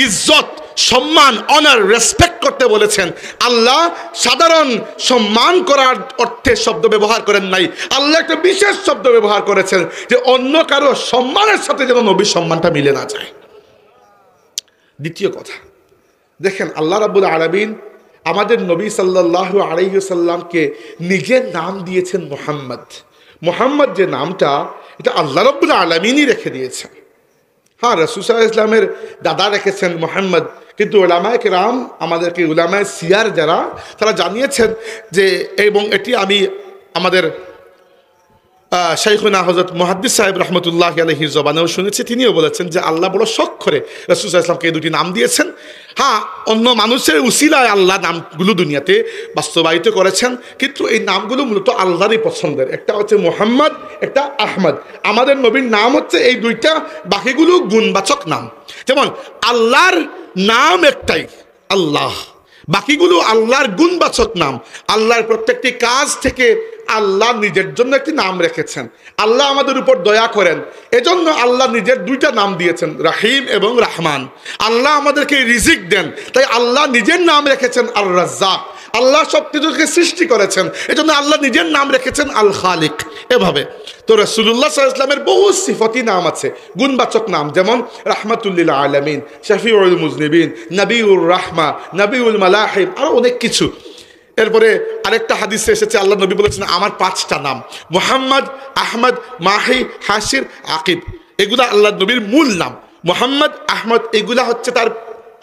ইজ্জত, সম্মান, অনার, রেসপেক্ট করতে বলেছেন, আল্লাহ সাধারণ সম্মান করার অর্থে শব্দ ব্যবহার করেন নাই। আল্লাহ একটা বিশেষ শব্দ ব্যবহার করেছেন যে অন্য কারো সম্মানের সাথে যেন নবীর সম্মানটা মিলে না যায়। দ্বিতীয় কথা, দেখেন আল্লাহ রাব্বুল আলামিন আমাদের নবী সাল্লাল্লাহু আলাইহি ওয়াসাল্লামকে নিজের নাম দিয়েছেন মুহাম্মদ। মুহাম্মদ যে নামটা, এটা আল্লাহ রাব্বুল আলামিনই রেখে দিয়েছেন। হ্যাঁ, রাসূল সাল্লাল্লাহু আলাইহি ওয়াসাল্লামের দাদা রেখেছেন মুহাম্মদ, কিন্তু উলামায়ে কেরাম আমাদেরকে, উলামায়ে সিয়ার যারা, তারা জানিয়েছেন যে, এবং এটি আমি আমাদের শাইখুনা হযরত মুহাদ্দিস সাহেব রাহমাতুল্লাহি আলাইহির জবানেও শুনেছি, তিনিও বলেছেন যে আল্লাহ বড় শখ করে রাসূল সাল্লাল্লাহু আলাইহি ওয়াসাল্লামকে এই 2টি নাম দিয়েছেন। হ্যাঁ, অন্য মানুষের উসিলায় আল্লাহ নামগুলো দুনিয়াতে বাস্তবায়িত করেছেন, কিন্তু এই নামগুলো মূলত আল্লাহরই পছন্দের। একটা হচ্ছে মুহাম্মদ, একটা আহমদ। আমাদের নবীর নাম হচ্ছে এই 2টা, বাকিগুলো গুণবাচক নাম। যেমন আল্লাহর নাম একটাই আল্লাহ, বাকিগুলো আল্লাহর গুণবাচক নাম। আল্লাহর প্রত্যেকটি কাজ থেকে আল্লাহ নিজের জন্য একটি নাম রেখেছেন। আল্লাহ আমাদের উপর দয়া করেন, এজন্য আল্লাহ নিজের দুইটা নাম দিয়েছেন, রাহিম এবং রাহমান। আল্লাহ আমাদেরকে রিজিক দেন, তাই আল্লাহ নিজের নাম রেখেছেন আর রাজ্জাক। আল্লাহ সব কিছুকে সৃষ্টি করেছেন, এজন্য আল্লাহ নিজের নাম রেখেছেন আল খালিক। এভাবে তো রাসূলুল্লাহ সাল্লাল্লাহু আলাইহি ওয়াসাল্লামের বহু সিফাতি নাম আছে, গুণবাচক নাম, যেমন রাহমাতুল্লিল আলামিন, শাফিউল মুজনিবিন, নবিউর রাহমা, নবিউল মালাহিম, আরো অনেক কিছু। এরপরে আরেকটা হাদিসে এসেছে, আল্লাহ নবী বলেছেন আমার 5টা নাম, মুহাম্মদ, আহমদ, মাহি, হাসির, আকিব। এগুলা আল্লাহ নবীর মূল নাম। মুহাম্মদ, আহমদ এগুলা হচ্ছে তার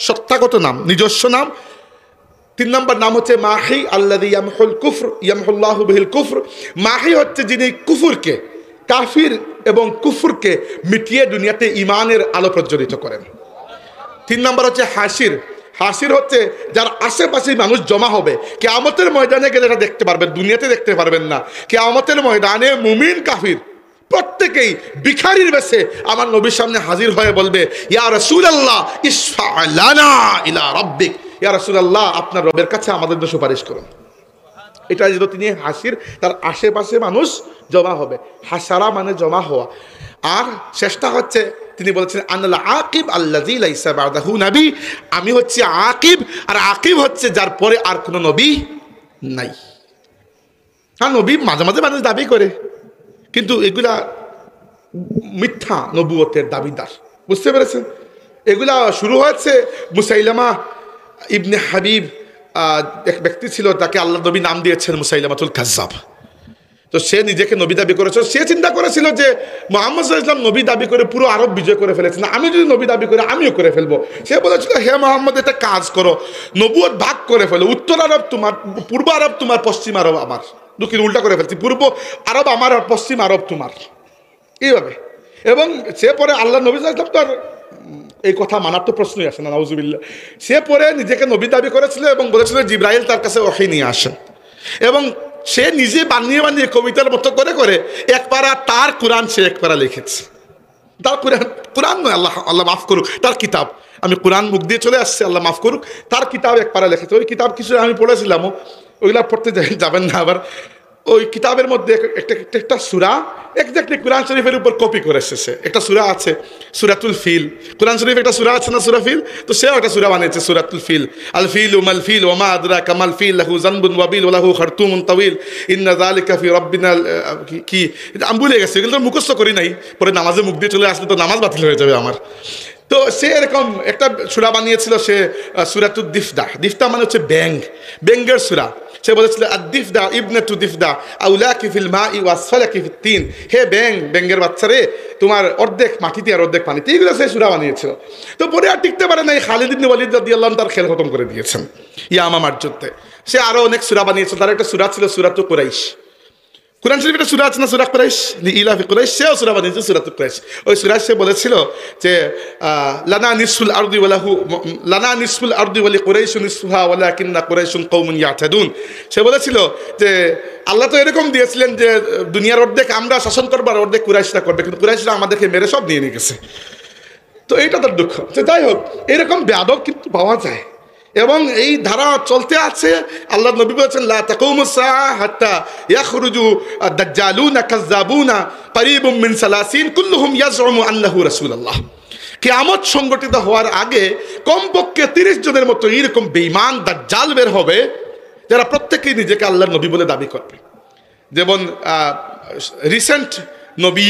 সত্তাগত নাম, নিজস্ব নাম। 3 নম্বর নাম হচ্ছে মাহি, আল্লাযী ইয়ামহুল কুফর ইয়ামহুল্লাহু বিহিল কুফর। মাহি হচ্ছে যিনি কুফরকে, কাফির এবং কুফরকে মিটিয়ে দুনিয়াতে ঈমানের আলো প্রজ্বলিত করেন। 3 নম্বর হচ্ছে হাসির। হাসির হচ্ছে যার আশেপাশে মানুষ জমা হবে, কিয়ামতের ময়দানে গেলে এটা দেখতে পারবেন, দুনিয়াতে দেখতে পারবেন না। কিয়ামতের ময়দানে মুমিন কাফির প্রত্যেকেই ভিখারির বেশে আমার নবীর সামনে হাজির হয়ে বলবে, ইয়া রাসূলুল্লাহ ইশফা লানা ইলা রাব্বিক, ইয়া রাসূলুল্লাহ আপনার রবের কাছে আমাদের জন্য সুপারিশ করুন। এটা যেহেতু তিনি হাসির, তার আশেপাশে মানুষ জমা হবে। হাসারা মানে জমা হওয়া। আর শেষটা হচ্ছে তিনি বলেছেন আনাল আকিব আল্লাযী লাইসা বা'দাহু নবী, আমি হচ্ছে আকিব, আর আকিব হচ্ছে যার পরে আর কোনো নবী নাই। হ্যাঁ, নবী মাঝে মাঝে মানুষ দাবি করে, কিন্তু এগুলা মিথ্যা নবুয়তের দাবিদার, বুঝতে পেরেছেন? এগুলা শুরু হয়েছে মুসাইলামা ইবনে হাবিব, এক ব্যক্তি ছিল, তাকে আল্লাহ নবী নাম দিয়েছেন মুসাইলামাতুল কাজ্জাব। তো সে নিজেকে নবী দাবি করেছিল। সে চিন্তা করেছিল যে মুহাম্মদ সাল্লাল্লাহু আলাইহি ওয়াসাল্লাম নবী দাবি করে পুরো আরব বিজয় করে ফেলেছেন, আমি যদি নবী দাবি করে আমিও করে ফেলবো। সে বলেছিল, হে মুহাম্মদ একটা কাজ করো, নবুয়ত ভাগ করে ফেলো, উত্তর আরব তোমার, পূর্ব আরব তোমার, পশ্চিম আরব আমার। দুঃখিত, উল্টা করে ফেলছি, পূর্ব আরব আমার আর পশ্চিম আরব তোমার, এইভাবে। এবং সে পরে আল্লাহ নবী সাল্লাল্লাহু আলাইহি ওয়াসাল্লাম তো এই কথা মানার তো প্রশ্নই আসে না, নাউজুবিল্লাহ। সে পরে নিজেকে নবী দাবি করেছিল এবং বলেছিল জিবরাইল তার কাছে ওহী নিয়ে আসেন, এবং সে নিজে বানিয়ে বানিয়ে কবিতার মতো করে করে এক পারা তার কোরআন সে এক পারা লিখেছে। তার কোরআন নয়, আল্লাহ মাফ করুক, তার কিতাব। আমি কোরআন মুখ দিয়ে চলে আসছি, আল্লাহ মাফ করুক। তার কিতাব এক পারা লিখেছে। ওই কিতাব কিছু আমি পড়েছিলাম, ওইগুলা পড়তে যাবেন না আবার। ওই কিতাবের মধ্যে একটা সূরা এক্স্যাক্টলি কোরআন শরীফের উপর কপি করে এসেছে। একটা সূরা আছে সূরাতুল ফিল, কোরআন শরীফে একটা সূরা আছে না সূরা ফিল, তো সেও একটা সূরা বানিয়েছে সূরাতুল ফিল। আল ফিলু মাল ফিল ওয়া মা আদরাকা মাল ফিল লাহু যানবুন ওয়াবিল ওয়া লাহু খারতুমুন তাওয়িল ইন্না যালিকা ফি রাব্বিনা কি আমি ভুলে গেছি, এগুলো মুখস্থ করি নাই, পরে নামাজে মুখ দিয়ে চলে আসলে তো নামাজ বাতিল হয়ে যাবে আমার। তো সে এরকম একটা সূরা বানিয়েছিল সে, সূরাতুদ দিফদা। দিফদা মানে হচ্ছে ব্যাঙ, ব্যাঙের সূরা। সে বলেছিল আদ-দিফদা ইবনাতু দিফদা আউলাকি ফিল মাই ওয়া আসফালাকি ফিত তিন, হে ব্যাঙের বাচ্চা রে, তোমার অর্ধেক মাটিতে আর অর্ধেক পানিতে। এগুলো সে সূরা বানিয়েছিল। তো পরে আর টিকতে পারে নাই, খালিদ ইবনে ওয়ালিদ রাদিয়াল্লাহু আনহু তার খেল খতম করে দিয়েছেন ইয়ামামার যুদ্ধে। সে আরো অনেক সূরা বানিয়েছিল। তার একটা সূরা ছিল সূরাতুল কুরাইশ। কোরআন শরীফে একটা সূরা আছে না সূরা কুরাইশ, লিইলাফি কুরাইশ, সেও সূরা বানিয়েছে সূরাতুল কুরাইশ। ওই সূরা সে বলেছিল যে লানা নিসফুল আরদি ওয়া লাহু লানা নিসফুল আরদি ওয়া লিকুরাইশ নিসফুহা ওয়ালাকিন্না কুরাইশুন কওমুন ইয়াতাদুন। সে বলেছিল যে আল্লাহ তো এরকম দিয়েছিলেন যে দুনিয়ার অর্ধেক আমরা শাসন করবো আর অর্ধেক কুরাইশরা করবে, কিন্তু কুরাইশরা আমাদেরকে মেরে সব নিয়ে গেছে। তো এইটা তার দুঃখ। যাই হোক, এরকম বেয়াদব কিন্তু পাওয়া যায় এবং এই ধারা চলতে আছে। আল্লাহ নবী বলেছেন লা তাকুমুস সাআ হাত্তা ইয়াখরুজু আদ-দাজ্জালুনা কাযযাবুনা করিবুম মিন 30 কুল্লুহুম ইয়াজউমু আন্নাহু রাসূলুল্লাহ। কিয়ামত সংগঠিত হওয়ার আগে কমপক্ষে 30 জনের মতো এরকম বেঈমান দাজ্জাল বের হবে, যারা প্রত্যেকেই নিজেকে আল্লাহর নবী বলে দাবি করবে। যেমন রিসেন্ট নবী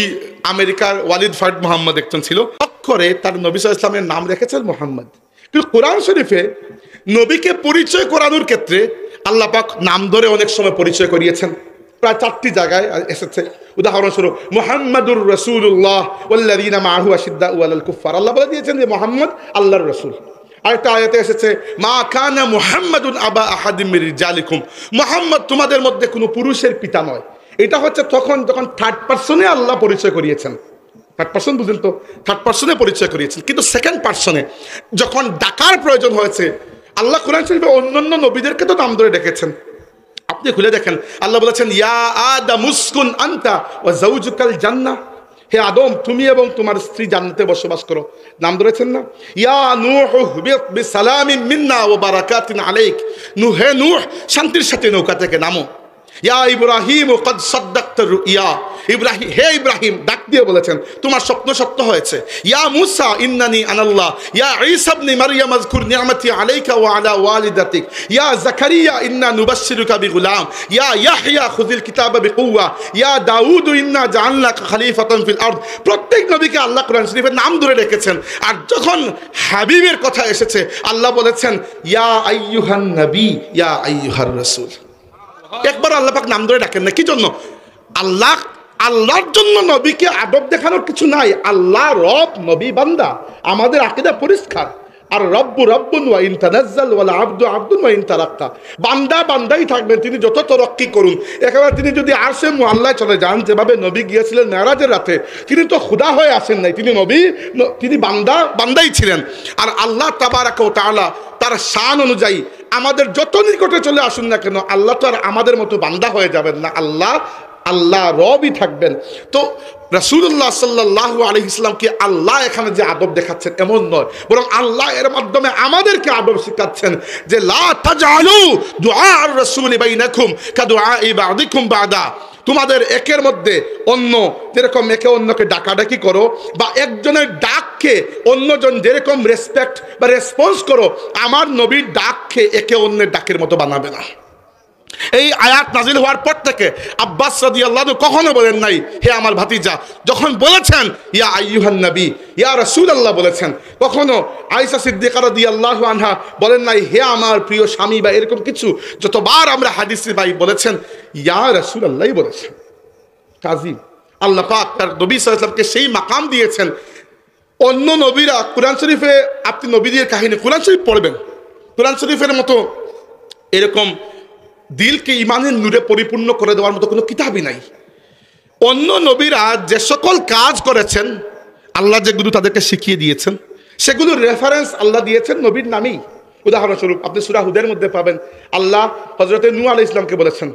আমেরিকার ওয়ালিদ ফার্ড মুহাম্মদ একজন ছিল, অক্ষরে তার নবী সাল্লাল্লাহু আলাইহি ওয়াসাল্লামের নাম রেখেছেন মুহাম্মদ। কিন্তু কোরআন শরীফে নবীকে পরিচয় করানোর ক্ষেত্রে আল্লাহ পাক নাম ধরে অনেক সময় পরিচয় করিয়েছেন, প্রায় 4টি জায়গায় এসেছে। উদাহরণস্বরূপ মুহাম্মাদুর রাসূলুল্লাহ ওয়াল্লাযীনা মাআহু আশিদ্দাউ আলাল কুফফার, আল্লাহ বলে দিয়েছেন যে মুহাম্মদ আল্লাহর রাসূল। আরেকটা আয়াতে এসেছে মা কানা মুহাম্মাদুন আবা আহাদিম মির রিজালিকুম, মুহাম্মদ তোমাদের মধ্যে কোনো পুরুষের পিতা নয়। এটা হচ্ছে তখন যখন থার্ড পারসনে আল্লাহ পরিচয় করিয়েছেন। থার্ড পারসন বুঝেন তো, থার্ড পারসনে পরিচয় করিয়েছেন। কিন্তু সেকেন্ড পারসনে যখন ডাকার প্রয়োজন হয়েছে, আল্লাহ কোরআন শরীফে অন্যান্য নবীদেরকে তো নাম ধরে ডেকেছেন। আপনি খুলে দেখেন, আল্লাহ বলেছেন ইয়া আদাম উসকুন আনতা ওয়া যাওজুকাল জান্নাহ, হে আদম, তুমি এবং তোমার স্ত্রী জান্নাতে বসবাস করো। নাম ধরেছেন না, ইয়া নূহ বিসালামিন মিন্না ওয়া বারাকাতিন আলাইক। নূহ, হে নূহ, শান্তির সাথে নৌকা থেকে নামো। ইয়া ইব্রাহিম ক্বাদ সাদ্দাকতা রুইয়া। ইব্রাহিম, হে ইব্রাহিম, ডাক দিয়ে বলেছেন তোমার স্বপ্ন সত্য হয়েছে। ইয়া মূসা ইন্নানি আনাল্লাহ। ইয়া ঈসা ইবনে মারইয়াম আযকুর নি'মাতি আলাইকা ওয়া আলা ওয়ালিদাতিক। ইয়া যাকারিয়া ইন্না নুবাশশিরুকা বিগুলাম। ইয়া ইয়াহইয়া খুযিল কিতাবা বিকুওয়া। ইয়া দাউদ ইন্না জাআলনাকা খলিফাতান ফিল আরদ। প্রত্যেক নবীকে আল্লাহ কোরআন শরীফের নাম ধরে রেখেছেন। আর যখন হাবিবের কথা এসেছে আল্লাহ বলেছেন ইয়া আইয়ুহান নবী, ইয়া আইয়ুহার রাসূল। একবার আল্লাহ পাক নাম ধরে ডাকেন না, কি জন্য? আল্লাহর জন্য নবীকে আদব দেখানোর কিছু নাই। আল্লাহ রব, নবী বান্দা। আমাদের আকীদা পরিষ্কার। আর রব্বু রব্বুন ওয়া ইন তানাজ্জাল ওয়াল আবদু আবদুন ওয়া ইন তারাক্কা। বান্দা বান্দাই থাকবেন, তিনি যত তরক্কি করুন। একেবারে তিনি যদি আরশে মুআল্লায় চলে যান, যেভাবে নবী গিয়েছিলেন মেরাজের রাতে, তিনি তো খোদা হয়ে আসেন নাই, তিনি নবী, তিনি বান্দাই ছিলেন। আর আল্লাহ তাবারাকা ওয়া তাআলা তার শান অনুযায়ী আমাদের যত নিকটে চলে আসুন না কেন, আল্লাহ তো আর আমাদের মতো বান্দা হয়ে যাবেন না, আল্লাহ রবই থাকবেন। তো রাসূলুল্লাহ সাল্লাল্লাহু আলাইহি ইসলামকে আল্লাহ এখানে যে আদব দেখাচ্ছেন এমন নয়, বরং আল্লাহ এর মাধ্যমে আমাদেরকে আদব শেখাচ্ছেন যে লা তাজআলু দুআ আর রাসূলি বাইনাকুম কাদুআই বা'দিকুম বা'দা। তোমাদের একের মধ্যে অন্য যেরকম একে অন্যকে ডাকাডাকি করো, বা একজনের ডাককে অন্যজন যেরকম রেসপেক্ট বা রেসপন্স করো, আমার নবীর ডাককে একে অন্যের ডাকের মতো বানাবে না। এই আয়াত নাজিল হওয়ার পর থেকে আব্বাস রাদিয়াল্লাহু আনহু কখনো বলেন নাই হে আমার ভাতিজা। যখন বলেছেন ইয়া আইয়ুহান নবী, ইয়া রাসূলুল্লাহ বলেছেন। কখনো আয়েশা সিদ্দিকা রাদিয়াল্লাহু আনহা বলেন নাই হে আমার প্রিয় স্বামী, বা এরকম কিছু। যতবার আমরা হাদিসে পাই বলেছেন ইয়া রাসূলুল্লাহই বলেছেন। কাজী আল্লাহ পাক তার নবী সাল্লাল্লাহু আলাইহি ওয়াসাল্লামকে সেই মাকাম দিয়েছেন। অন্য নবীরা, কোরআন শরীফে আপনি নবীদের কাহিনী কোরআন শরীফ পড়বেন, কোরআন শরীফের মতো এরকম দিলকে ইমানের নূরে পরিপূর্ণ করে দেওয়ার মতো কোনো কিতাবই নাই। অন্য নবীরা যে সকল কাজ করেছেন, আল্লাহ যেগুলো তাদেরকে শিখিয়ে দিয়েছেন, সেগুলোর রেফারেন্স আল্লাহ দিয়েছেন নবীর নামেই। উদাহরণস্বরূপ আপনি সূরা হুদের মধ্যে পাবেন, আল্লাহ হযরত নূহ আলাইহিস সালামকে বলেছেন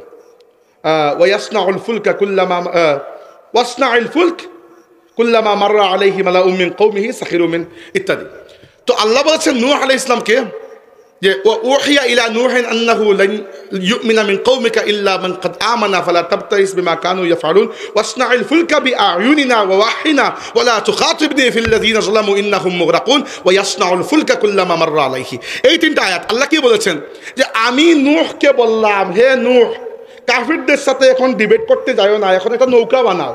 ওয়াসনাউল ফুলকা কুল্লামা মাররা আলাইহি মালাউম মিন কওমিহি সাখিরু মিন ইত্যাদি। তো আল্লাহ বলেছেন নূহ আলাইহিস সালামকে যে ওহিয়া ইলা নূহিন আন্নাহু লান ইউমিনা মিন কওমিকা ইল্লা মান ক্বাদ আমানা ফালা তাবতাইস বিমা কানু ইয়াফআলুন ওয়াসনাইল ফুলকা বিআয়ুনিনা ওয়া ওয়াহিনা ওয়া লা তুখাতিবনি ফিল লাযিনা যালামু ইন্নাহুম মুগরাকুন ওয়া ইয়াসনাউল ফুলকা কুল্লামা মাররা আলাইহি। এই তিনটা আয়াত আল্লাহ কি বলেছেন যে আমি নূহকে বললাম, হে নূহ, কাফিরদের সাথে এখন ডিবেট করতে যাও না, এখন একটা নৌকা বানাও।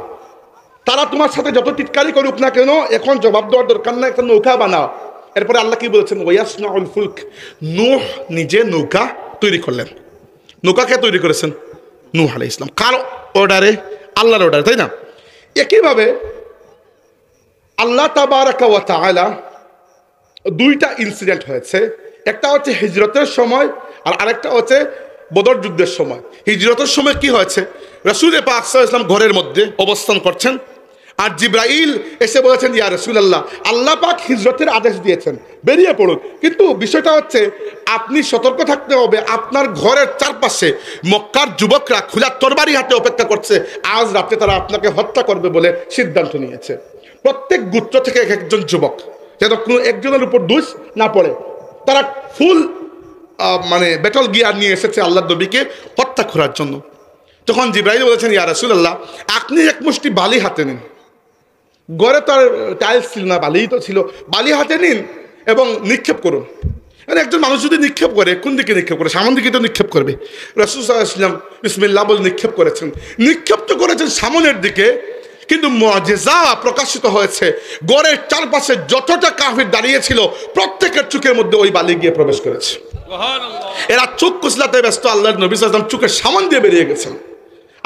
তারা তোমার সাথে যত টিটকারি করুক না কেন, এখন জবাব দেওয়ার দরকার না, একটা নৌকা বানাও। এরপরে আল্লাহ কি বলেছেন ওয়াসনাউল ফুলক। নূহ নিজে নৌকা তৈরি করলেন। নৌকাকে তৈরি করেছেন নূহ আলাইহিস সালাম, কার অর্ডারে? আল্লাহর অর্ডারে, তাই না? একইভাবে আল্লাহ তাবারাকা ওয়া তাআলা দুইটা ইনসিডেন্ট হয়েছে। একটা হচ্ছে হিজরতের সময়, আর আরেকটা হচ্ছে বদর যুদ্ধের সময়। হিজরতের সময় কি হয়েছে? রাসূল পাক সাল্লাল্লাহু আলাইহি ওয়াসাল্লাম ঘরের মধ্যে অবস্থান করছেন, আর জিব্রাইল এসে বলেছেন ইয়া রাসূলুল্লাহ, আল্লাহ পাক হিজরতের আদেশ দিয়েছেন, বেরিয়ে পড়ুন। কিন্তু বিষয়টা হচ্ছে আপনি সতর্ক থাকতে হবে, আপনার ঘরের চারপাশে মক্কার যুবকরা খোলা তরবারি হাতে অপেক্ষা করছে, আজ রাতে তারা আপনাকে হত্যা করবে বলে সিদ্ধান্ত নিয়েছে। প্রত্যেক গোত্র থেকে এক একজন যুবক, যেন কোনো একজনের উপর দোষ না পড়ে। তারা ফুল ব্যাটল গিয়ার নিয়ে এসেছে আল্লাহ নবীকে হত্যা করার জন্য। তখন জিব্রাইল বলেছেন ইয়া রাসূলুল্লাহ, আপনি এক মুষ্টি বালি হাতে নিন। ঘরে তো আর টাইলস ছিল না, বালিই তো ছিল। বালি হাতে নিন এবং নিক্ষেপ করুন। মানে একজন মানুষ যদি নিক্ষেপ করে, কোন দিকে নিক্ষেপ করে? সামনের দিকে তো নিক্ষেপ করবে। রাসূল সাল্লাল্লাহু আলাইহি ওয়াসাল্লাম বিসমিল্লাহ বলে নিক্ষেপ করেছেন। নিক্ষেপ তো করেছেন সামনের দিকে, কিন্তু মুআজিজা প্রকাশিত হয়েছে। গড়ের চারপাশে যতটা কাফির দাঁড়িয়ে ছিল, প্রত্যেকের চোখের মধ্যে ওই বালি গিয়ে প্রবেশ করেছে। এরা চোখ কুচলাতে ব্যস্ত, আল্লাহর নবী সাল্লাল্লাহু আলাইহি ওয়াসাল্লাম চোখের সামন দিয়ে বেরিয়ে গেছেন।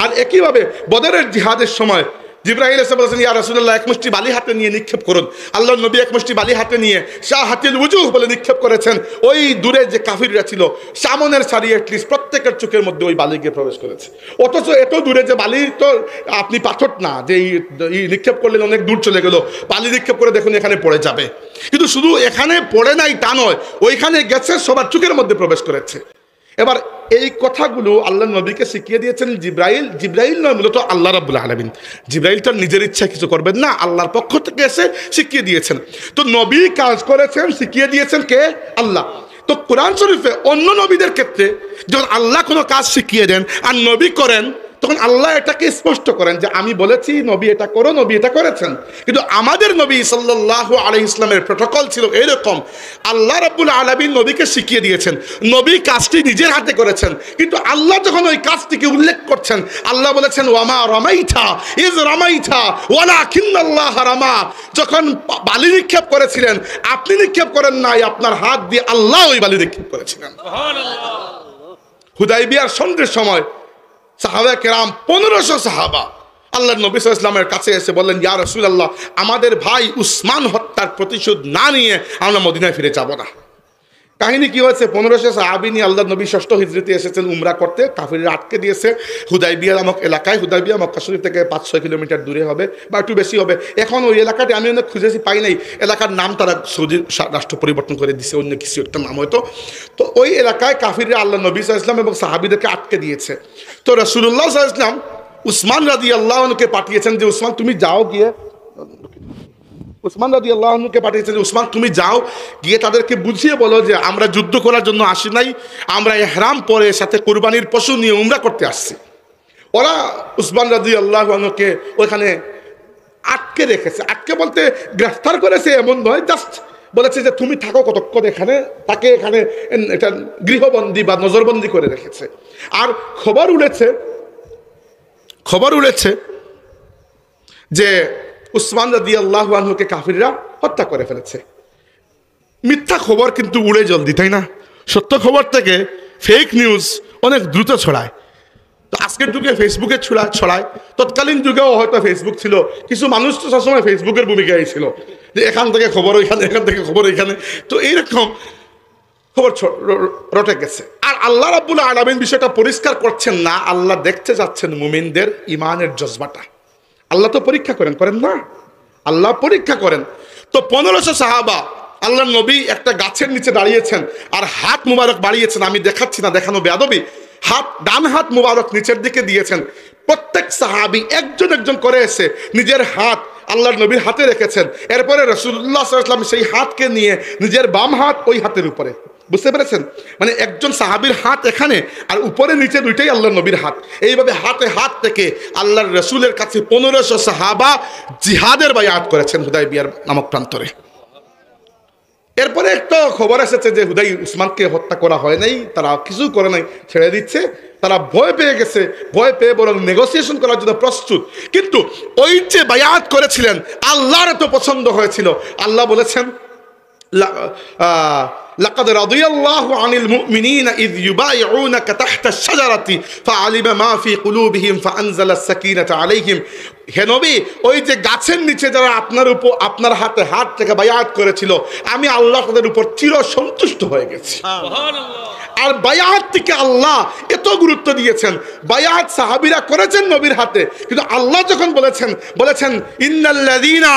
আর একইভাবে বদরের জিহাদের সময় জিব্রাইল এসে বলেছেন ইয়া রাসূলুল্লাহ, এক মুষ্টি বালি হাতে নিয়ে নিক্ষেপ করুন। আল্লাহর নবী এক মুষ্টি বালি হাতে নিয়ে শাহাতিল ওযুহ বলে নিক্ষেপ করেছেন। ওই দূরে যে কাফিররা ছিল, সামনের সারি অ্যাটলিস্ট প্রত্যেকের চোখের মধ্যে ওই বালি গিয়ে প্রবেশ করেছে। অথচ এত দূরে যে বালি, তো আপনি পাথর না যে এই নিক্ষেপ করলেন অনেক দূর চলে গেল, বালি নিক্ষেপ করে দেখুন এখানে পড়ে যাবে। কিন্তু শুধু এখানে পড়ে নাই তা নয়, ওইখানে গেছে, সবার চোখের মধ্যে প্রবেশ করেছে। এবার এই কথাগুলো আল্লাহ নবীকে শিখিয়ে দিয়েছেন জিব্রাইল। জিব্রাইল নয়, মূলত আল্লাহ রাব্বুল আলামিন। জিব্রাইল তো নিজের ইচ্ছায় কিছু করবেন না, আল্লাহর পক্ষ থেকে এসে শিখিয়ে দিয়েছেন। তো নবী কাজ করেছেন, শিখিয়ে দিয়েছেন কে? আল্লাহ। তো কোরআন শরীফে অন্য নবীদের ক্ষেত্রে যখন আল্লাহ কোনো কাজ শিখিয়ে দেন আর নবী করেন, তখন আল্লাহ এটাকে স্পষ্ট করেন যে আমি বলেছি নবী এটা করো, নবী এটা করেছেন। কিন্তু আমাদের নবী সাল্লাল্লাহু আলাইহি ইসলামের প্রটোকল ছিল এরকম, আল্লাহ রাব্বুল আলামিন নবীকে শিখিয়ে দিয়েছেন, নবী কাজটি নিজের হাতে করেছেন। কিন্তু আল্লাহ যখন ওই কাজটিকে উল্লেখ করছেন, আল্লাহ বলেছেন ওয়ামা রামাইতা ইজ রামাইতা ওয়ালাকিন্নাল্লাহ রামা। যখন বালি নিক্ষেপ করেছিলেন, আপনি নিক্ষেপ করেন নাই, আপনার হাত দিয়ে আল্লাহ ওই বালি নিক্ষেপ করেছিলেন। সুবহানাল্লাহ। হুদাইবিয়ার সন্ধির সময় সাহাবা কেরাম 1500 সাহাবা আল্লাহর নবী সাল্লাল্লাহু আলাইহি ওয়াসাল্লামের কাছে এসে বললেন, ইয়া রাসূলুল্লাহ, আমাদের ভাই উসমান হত্যার প্রতিশোধ না নিয়ে আমরা মদিনায় ফিরে যাব না। কাহিনী কি হয়েছে? 1500 সাহাবী নিয়ে আল্লাহর নবী 6ষ্ঠ হিজরিতে এসেছেন উমরা করতে। কাফিররা আটকে দিয়েছে হুদাইবিয়া নামক এলাকায়। হুদাইবিয়া মক্কা শরীফ থেকে 5-6 কিলোমিটার দূরে হবে বা একটু বেশি হবে। এখন ওই এলাকাটি আমি অনেক খুঁজেছি, পাই নাই। এলাকার নাম তারা সৌদি রাষ্ট্র পরিবর্তন করে দিছে, অন্য কিছু একটা নাম হয়তো। তো ওই এলাকায় কাফিররা আল্লাহ নবী সাল্লাল্লাহু আলাইহি ওয়াসাল্লাম এবং সাহাবীদেরকে আটকে দিয়েছে। তো রাসূলুল্লাহ সাল্লাল্লাহু আলাইহি ওয়াসাল্লাম উসমান রাদিয়াল্লাহু আনহুকে পাঠিয়েছেন যে উসমান তুমি যাও গিয়ে, উসমান রাদিয়াল্লাহু আনহুকে পাঠিয়েছেন যে উসমান তুমি যাও গিয়ে তাদেরকে বুঝিয়ে বলো যে আমরা যুদ্ধ করার জন্য আসি নাই, আমরা ইহরাম পরে সাথে কুরবানির পশু নিয়ে উমরা করতে আসছি। ওরা উসমান রাদিয়াল্লাহু আনহুকে ওখানে আটকে রেখেছে। আটকে বলতে গ্রেফতার করেছে এমন নয়, জাস্ট বলেছে যে তুমি থাকো কতক্ষণ এখানে। তাকে এখানে এটা গৃহবন্দী বা নজরবন্দি করে রেখেছে। আর খবর উড়েছে যে উসমান রাদিয়াল্লাহু আনহুকে কাফিররা হত্যা করে ফেলেছে। মিথ্যা খবর কিন্তু উড়ে জলদি, তাই না? সত্য খবর থেকে ফেক নিউজ অনেক দ্রুত ছড়ায়। তো আজকের যুগে ফেসবুকে ছড়ায়, তৎকালীন যুগেও হয়তো ফেসবুক ছিল। কিছু মানুষ তো সবসময় ফেসবুকের ভূমিকায় ছিল, যে এখান থেকে খবর ওইখানে, এখান থেকে খবর ওইখানে। তো এইরকম খবর রটে গেছে। আর আল্লাহ রাব্বুল আলামিন বিষয়টা পরিষ্কার করছেন না, আল্লাহ দেখতে যাচ্ছেন মুমিনদের ইমানের জজবাটা। আল্লাহ তো পরীক্ষা করেন না? আল্লাহ পরীক্ষা করেন। তো 1500 সাহাবা আল্লাহ নবী একটা গাছের নিচে দাঁড়িয়েছেন আর হাত মুবারক বাড়িয়েছেন। আমি দেখাচ্ছি না, দেখানো বেয়াদবি। ডান হাত মুবারক নিচের দিকে দিয়েছেন। প্রত্যেক সাহাবী একজন করে এসে নিজের হাত আল্লাহর নবীর হাতে রেখেছেন। এরপরে রাসূলুল্লাহ সাল্লাল্লাহু আলাইহি ওয়াসাল্লাম সেই হাতকে নিয়ে নিজের বাম হাত ওই হাতের উপরে, বুঝতে পেরেছেন? মানে একজন সাহাবীর হাত এখানে আর উপরে নিচে দুইটাই আল্লাহর নবীর হাত। এইভাবে হাতে হাত থেকে আল্লাহর রাসূলের কাছে 1500 সাহাবা জিহাদের বায়াত করেছেন হুদাইবিয়ার নামক প্রান্তরে। এরপরে একটা খবর এসেছে যে উসমানকে হত্যা করা হয় নাই, তারা কিছু করে নাই, ছেড়ে দিচ্ছে। তারা ভয় পেয়ে গেছে, ভয় পেয়ে বরং নেগোসিয়েশন করার জন্য প্রস্তুত। কিন্তু ওই যে বায়াত করেছিলেন আল্লাহর এত পছন্দ হয়েছিল, আল্লাহ বলেছেন লাকাদ রাদিয়াল্লাহু আনিল মুমিনিনা ইয ইউবাইউনাকা তাহতা আশ-শাজারাতি ফাআলিমা মা ফি কুলুবিহিম ফাআনজালা আস-সাকিনাতা আলাইহিম। হে নবী, ওই যে গাছের নিচে যারা আপনার হাতে হাত থেকে বায়াত করেছিল, আমি আল্লাহ তাদের উপর চির সন্তুষ্ট হয়ে গেছি। সুবহানাল্লাহ। আর বায়াতটিকে আল্লাহ এত গুরুত্ব দিয়েছেন। বায়াত সাহাবীরা করেছেন নবীর হাতে, কিন্তু আল্লাহ যখন বলেছেন ইন্নাল্লাযীনা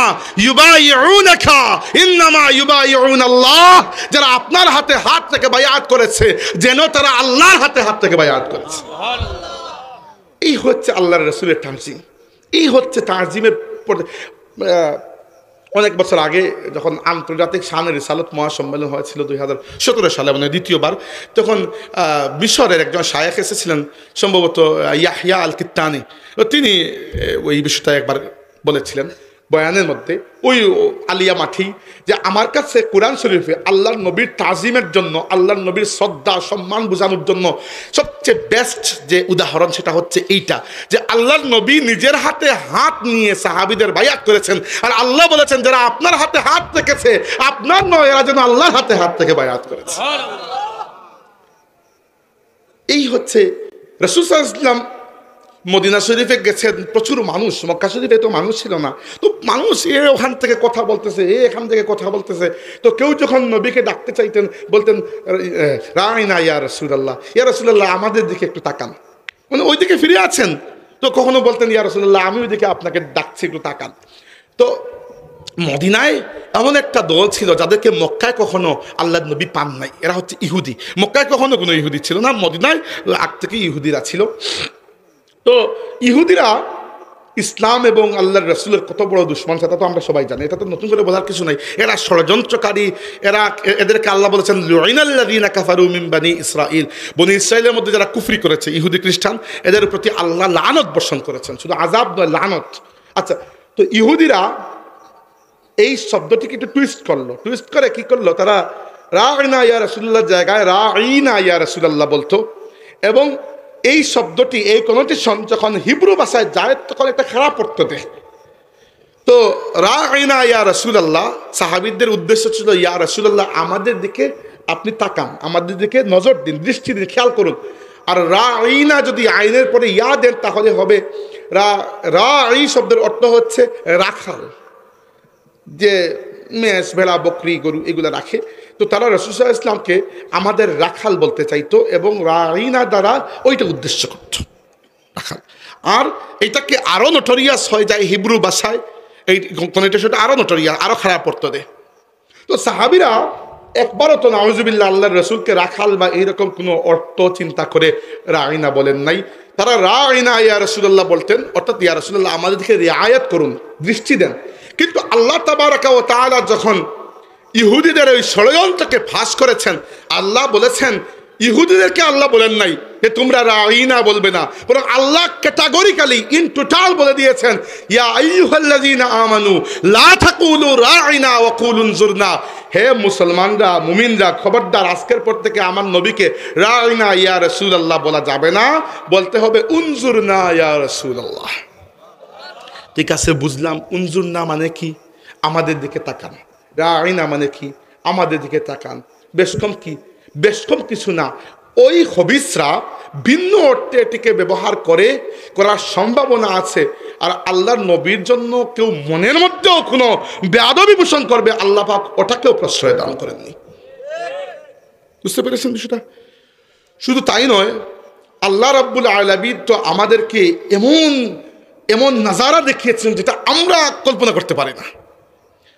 ইউবাইউনাকা ইন্নামা ইউবাইউনাল্লাহ, যারা আপনার হাতে হাত থেকে বায়াত করেছে যেন তারা আল্লাহর হাতে হাত থেকে বায়াত করেছে। সুবহানাল্লাহ। এই হচ্ছে আল্লাহর রাসূলের তাজিম, এই হচ্ছে তাজিমের। অনেক বছর আগে যখন আন্তর্জাতিক শান রিসালত মহাসম্মেলন হয়েছিল 2017 সালে, মানে দ্বিতীয়বার, তখন মিশরের একজন শায়েখ এসেছিলেন, সম্ভবত ইয়াহইয়া আল কিত্তানি। তিনি ওই বিষয়টা একবার বলেছিলেন বয়ানের মধ্যে, ওই আলিয়া মাঠি, যে আমার কাছে কোরআন শরীফে আল্লাহর নবীর তাজিমের জন্য, আল্লাহর নবীর শ্রদ্ধা সম্মান বোঝানোর জন্য সবচেয়ে বেস্ট যে উদাহরণ সেটা হচ্ছে এইটা, যে আল্লাহর নবী নিজের হাতে হাত নিয়ে সাহাবীদের বায়াত করেছেন। আর আল্লাহ বলেছেন যারা আপনার হাতে হাত রেখেছে আপনার নয়, এরা যেন আল্লাহর হাতে হাত থেকে বায়াত করেছে। এই হচ্ছে রাসূল সাল্লাল্লাহু আলাইহি ওয়াসাল্লাম মদিনা শরীফে গেছেন, প্রচুর মানুষ। মক্কা শরীফে তো মানুষ ছিল না, তো মানুষ ওখান থেকে কথা বলতেছে, এখান থেকে কথা বলতেছে। তো কেউ যখন নবীকে ডাকতে চাইতেন বলতেন রাইনা ইয়া রাসূলুল্লাহ, ইয়া রাসূলুল্লাহ আমাদের দিকে একটু তাকান, মানে ওই দিকে ফিরে আছেন। তো কখনো বলতেন ইয়া রাসূলুল্লাহ আমি ওই দিকে আপনাকে ডাকছি, একটু তাকান। তো মদিনায় এমন একটা দল ছিল যাদেরকে মক্কায় কখনো আল্লাহ নবী পান নাই, এরা হচ্ছে ইহুদি। মক্কায় কখনো কোনো ইহুদি ছিল না, মদিনায় আগ থেকে ইহুদিরা ছিল। তো ইহুদিরা ইসলাম এবং আল্লাহর রসুলের কত বড় দুশ্মন সেটা তো আমরা সবাই জানি, এটা তো নতুন করে বলার কিছু নাই। এরা ষড়যন্ত্রকারী, এদেরকে আল্লাহ বলেছেন লুইনাল্লাযীনা কাফারু মিন বানি ইসরাঈল, বনি ইসরাঈলের মধ্যে যারা কুফরি করেছে ইহুদি খ্রিস্টান, এদের প্রতি আল্লাহ লানত বর্ষণ করেছেন, শুধু আযাব নয় লানত। আচ্ছা, তো ইহুদিরা এই শব্দটিকে একটু টুইস্ট করলো, টুইস্ট করে কি করলো, তারা রাঈনা ইয়া রাসূলুল্লাহ জায়গায় রাঈনা ইয়া রাসূলুল্লাহ বলতো। এবং এই শব্দটি, এই কনোটেশন যখন হিব্রু ভাষায় যায় তখন একটা খারাপ অর্থ দেয়। তো রাঈনা ইয়া রাসূলুল্লাহ, সাহাবীদের উদ্দেশ্য ছিল ইয়া রাসূলুল্লাহ আমাদের দিকে আপনি তাকান, আমাদের দিকে নজর দিন, দৃষ্টি দিন, খেয়াল করুন। আর রাঈনা যদি আইনের পরে ইয়া দেন তাহলে হবে রাঈ শব্দের অর্থ হচ্ছে রাখাল, যে মেষ ভেড়া বকরি গরু এগুলো রাখে। তো তারা রাসূল সাল্লাল্লাহু আলাইহি ওয়াসাল্লামকে আমাদের রাখাল বলতে চাইতো এবং রাঈনা দ্বারা ওইটা উদ্দেশ্য করত, রাখাল। আর এটাকে আরও নটোরিয়াস হয়ে যায় হিব্রু ভাষায়, এই কনোটেশনটা আরও নটোরিয়াস, আরও খারাপ অর্থ দেয়। তো সাহাবীরা একবারও তো নাউজুবিল্লাহ আল্লাহর রসুলকে রাখাল বা এইরকম কোনো অর্থ চিন্তা করে রাঈনা বলেন নাই। তারা রাঈনা ইয়া রাসূলুল্লাহ বলতেন, অর্থাৎ ইয়া রাসূলুল্লাহ আমাদের দিকে রিআয়াত করুন, দৃষ্টি দেন। কিন্তু আল্লাহ তাবারাকা ওয়া তাআলা যখন ইহুদিদের ওই ষড়যন্ত্রকে ফাঁস করেছেন, আল্লাহ বলেছেন, ইহুদিদেরকে আল্লাহ বলেন নাই যে তোমরা রাঈনা বলবে না, বরং আল্লাহ ক্যাটাগরিক্যালি ইন টোটাল বলে দিয়েছেন ইয়া আইয়ুহাল্লাযীনা আমানু লা তাকুলু রাঈনা ওয়া কুলু উনজুরনা, হে মুসলমানরা, মুমিনরা, খবরদার আজকের পর থেকে আমার নবীকে রাঈনা ইয়া রাসূলুল্লাহ বলা যাবে না, বলতে হবে উনজুরনা ইয়া রাসূলুল্লাহ। ঠিক আছে, বুঝলাম। উনজুরনা মানে কি? আমাদের দিকে তাকান। রাঈনা মানে কি? আমাদের দিকে তাকান। বেশ কম কি? বেশ কম কিছু না। ওই খবিসরা ভিন্ন অর্থে এটিকে ব্যবহার করার সম্ভাবনা আছে। আর আল্লাহর নবীর জন্য কেউ মনের মধ্যেও কোনো বেয়াদবি পোষণ করবে, আল্লাহ পাক ওটাকেও প্রশ্রয় দান করেননি। বুঝতে পেরেছেন বিষয়টা? শুধু তাই নয়, আল্লাহ রাব্বুল আলামিন তো আমাদেরকে এমন নাজারা দেখিয়েছেন যেটা আমরা কল্পনা করতে পারি না।